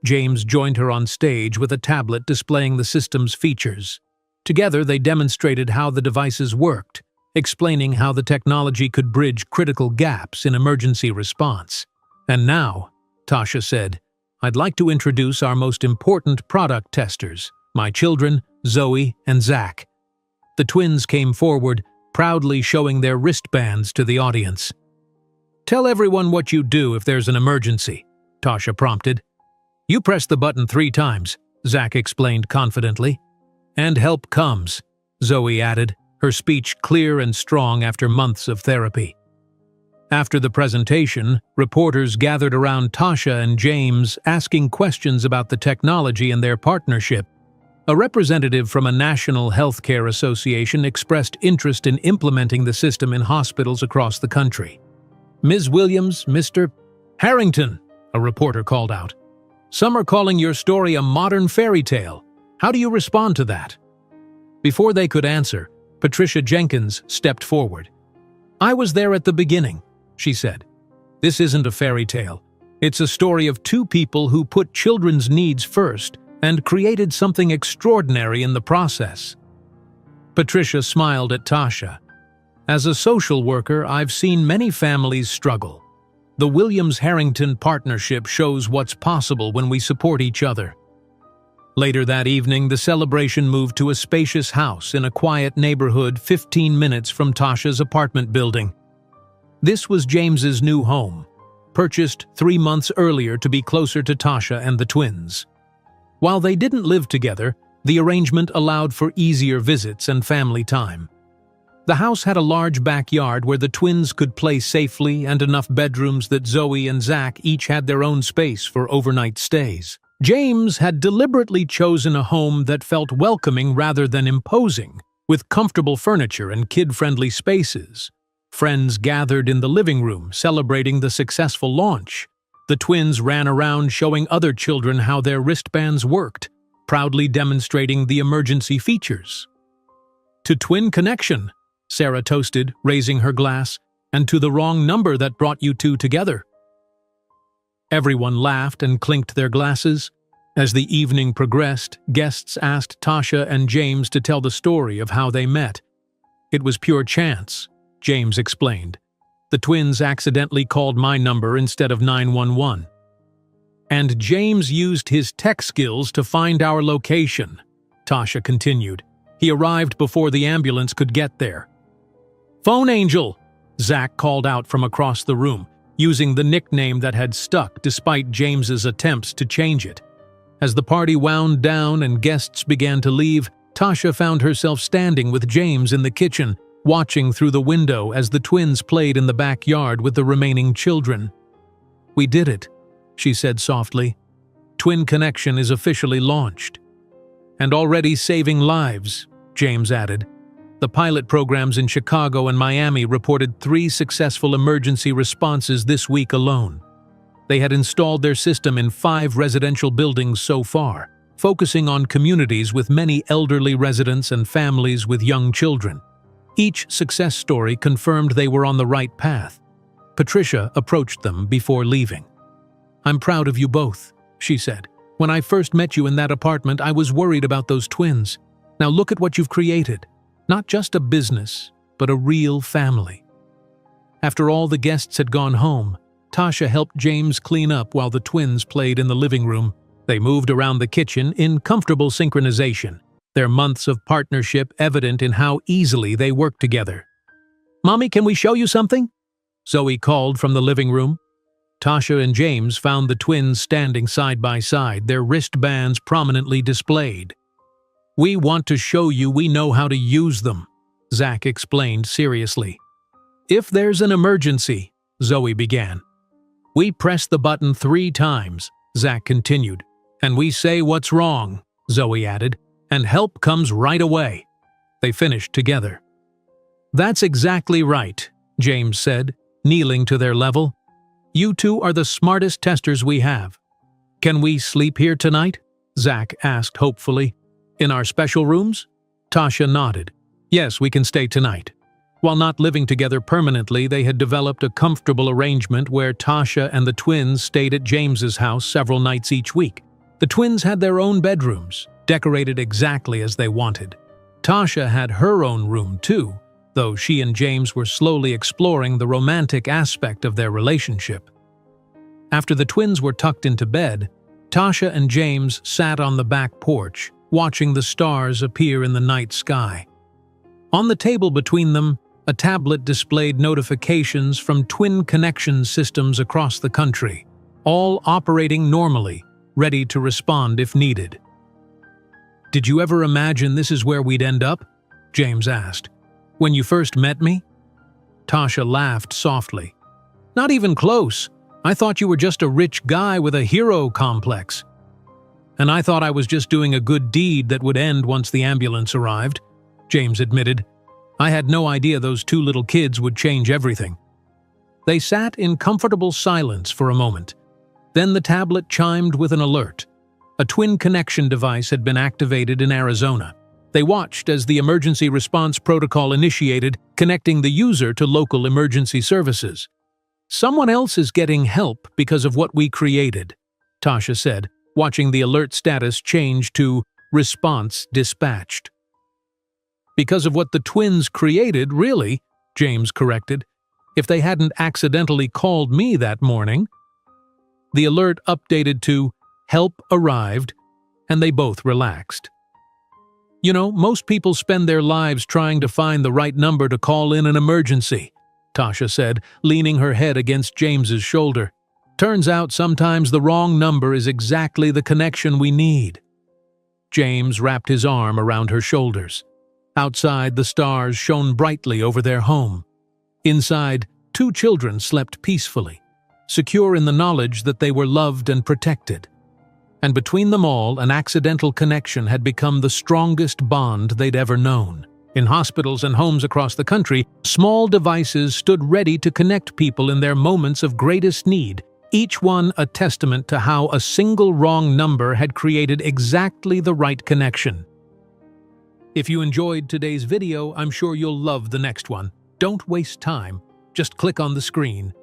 James joined her on stage with a tablet displaying the system's features. Together, they demonstrated how the devices worked, explaining how the technology could bridge critical gaps in emergency response. "And now," Tasha said, "I'd like to introduce our most important product testers, my children, Zoe and Zach." The twins came forward, proudly showing their wristbands to the audience. "Tell everyone what you do if there's an emergency," Tasha prompted. "You press the button 3 times, Zach explained confidently. "And help comes," Zoe added, her speech clear and strong after months of therapy. After the presentation, reporters gathered around Tasha and James asking questions about the technology and their partnership. A representative from a national healthcare association expressed interest in implementing the system in hospitals across the country. "Ms. Williams, Mr. Harrington," a reporter called out. "Some are calling your story a modern fairy tale. How do you respond to that?" Before they could answer, Patricia Jenkins stepped forward. "I was there at the beginning," she said. "This isn't a fairy tale. It's a story of two people who put children's needs first and created something extraordinary in the process." Patricia smiled at Tasha. "As a social worker, I've seen many families struggle. The Williams-Harrington partnership shows what's possible when we support each other." Later that evening, the celebration moved to a spacious house in a quiet neighborhood 15 minutes from Tasha's apartment building. This was James's new home, purchased 3 months earlier to be closer to Tasha and the twins. While they didn't live together, the arrangement allowed for easier visits and family time. The house had a large backyard where the twins could play safely and enough bedrooms that Zoe and Zach each had their own space for overnight stays. James had deliberately chosen a home that felt welcoming rather than imposing, with comfortable furniture and kid-friendly spaces. Friends gathered in the living room, celebrating the successful launch. The twins ran around showing other children how their wristbands worked, proudly demonstrating the emergency features. "To Twin Connection," Sarah toasted, raising her glass, "and to the wrong number that brought you two together." Everyone laughed and clinked their glasses. As the evening progressed, guests asked Tasha and James to tell the story of how they met. "It was pure chance," James explained. "The twins accidentally called my number instead of 911. And James used his tech skills to find our location," Tasha continued. "He arrived before the ambulance could get there." "Phone Angel," Zach called out from across the room, using the nickname that had stuck despite James's attempts to change it. As the party wound down and guests began to leave, Tasha found herself standing with James in the kitchen, watching through the window as the twins played in the backyard with the remaining children. "We did it," she said softly. "Twin Connection is officially launched." "And already saving lives," James added. The pilot programs in Chicago and Miami reported 3 successful emergency responses this week alone. They had installed their system in 5 residential buildings so far, focusing on communities with many elderly residents and families with young children. Each success story confirmed they were on the right path. Patricia approached them before leaving. "I'm proud of you both," she said. "When I first met you in that apartment, I was worried about those twins. Now look at what you've created. Not just a business, but a real family." After all the guests had gone home, Tasha helped James clean up while the twins played in the living room. They moved around the kitchen in comfortable synchronization, their months of partnership evident in how easily they worked together. "Mommy, can we show you something?" Zoe called from the living room. Tasha and James found the twins standing side by side, their wristbands prominently displayed. "We want to show you we know how to use them," Zach explained seriously. "If there's an emergency," Zoe began. "We press the button 3 times, Zach continued. "And we say what's wrong," Zoe added, "and help comes right away." They finished together. "That's exactly right," James said, kneeling to their level. "You two are the smartest testers we have." "Can we sleep here tonight?" Zach asked hopefully. "In our special rooms?" Tasha nodded. "Yes, we can stay tonight." While not living together permanently, they had developed a comfortable arrangement where Tasha and the twins stayed at James's house several nights each week. The twins had their own bedrooms, decorated exactly as they wanted. Tasha had her own room too, though she and James were slowly exploring the romantic aspect of their relationship. After the twins were tucked into bed, Tasha and James sat on the back porch, watching the stars appear in the night sky. On the table between them, a tablet displayed notifications from Twin Connection systems across the country, all operating normally, ready to respond if needed. "Did you ever imagine this is where we'd end up?" James asked. "When you first met me?" Tasha laughed softly. "Not even close. I thought you were just a rich guy with a hero complex. And I thought I was just doing a good deed that would end once the ambulance arrived," James admitted. "I had no idea those 2 little kids would change everything." They sat in comfortable silence for a moment. Then the tablet chimed with an alert. A twin connection device had been activated in Arizona. They watched as the emergency response protocol initiated, connecting the user to local emergency services. "Someone else is getting help because of what we created," Tasha said, watching the alert status change to "Response dispatched." "Because of what the twins created, really," James corrected. "If they hadn't accidentally called me that morning." The alert updated to "Help arrived," and they both relaxed. "You know, most people spend their lives trying to find the right number to call in an emergency," Tasha said, leaning her head against James's shoulder. "Turns out sometimes the wrong number is exactly the connection we need." James wrapped his arm around her shoulders. Outside, the stars shone brightly over their home. Inside, 2 children slept peacefully, secure in the knowledge that they were loved and protected. And between them all, an accidental connection had become the strongest bond they'd ever known. In hospitals and homes across the country, small devices stood ready to connect people in their moments of greatest need, each one a testament to how a single wrong number had created exactly the right connection. If you enjoyed today's video, I'm sure you'll love the next one. Don't waste time. Just click on the screen.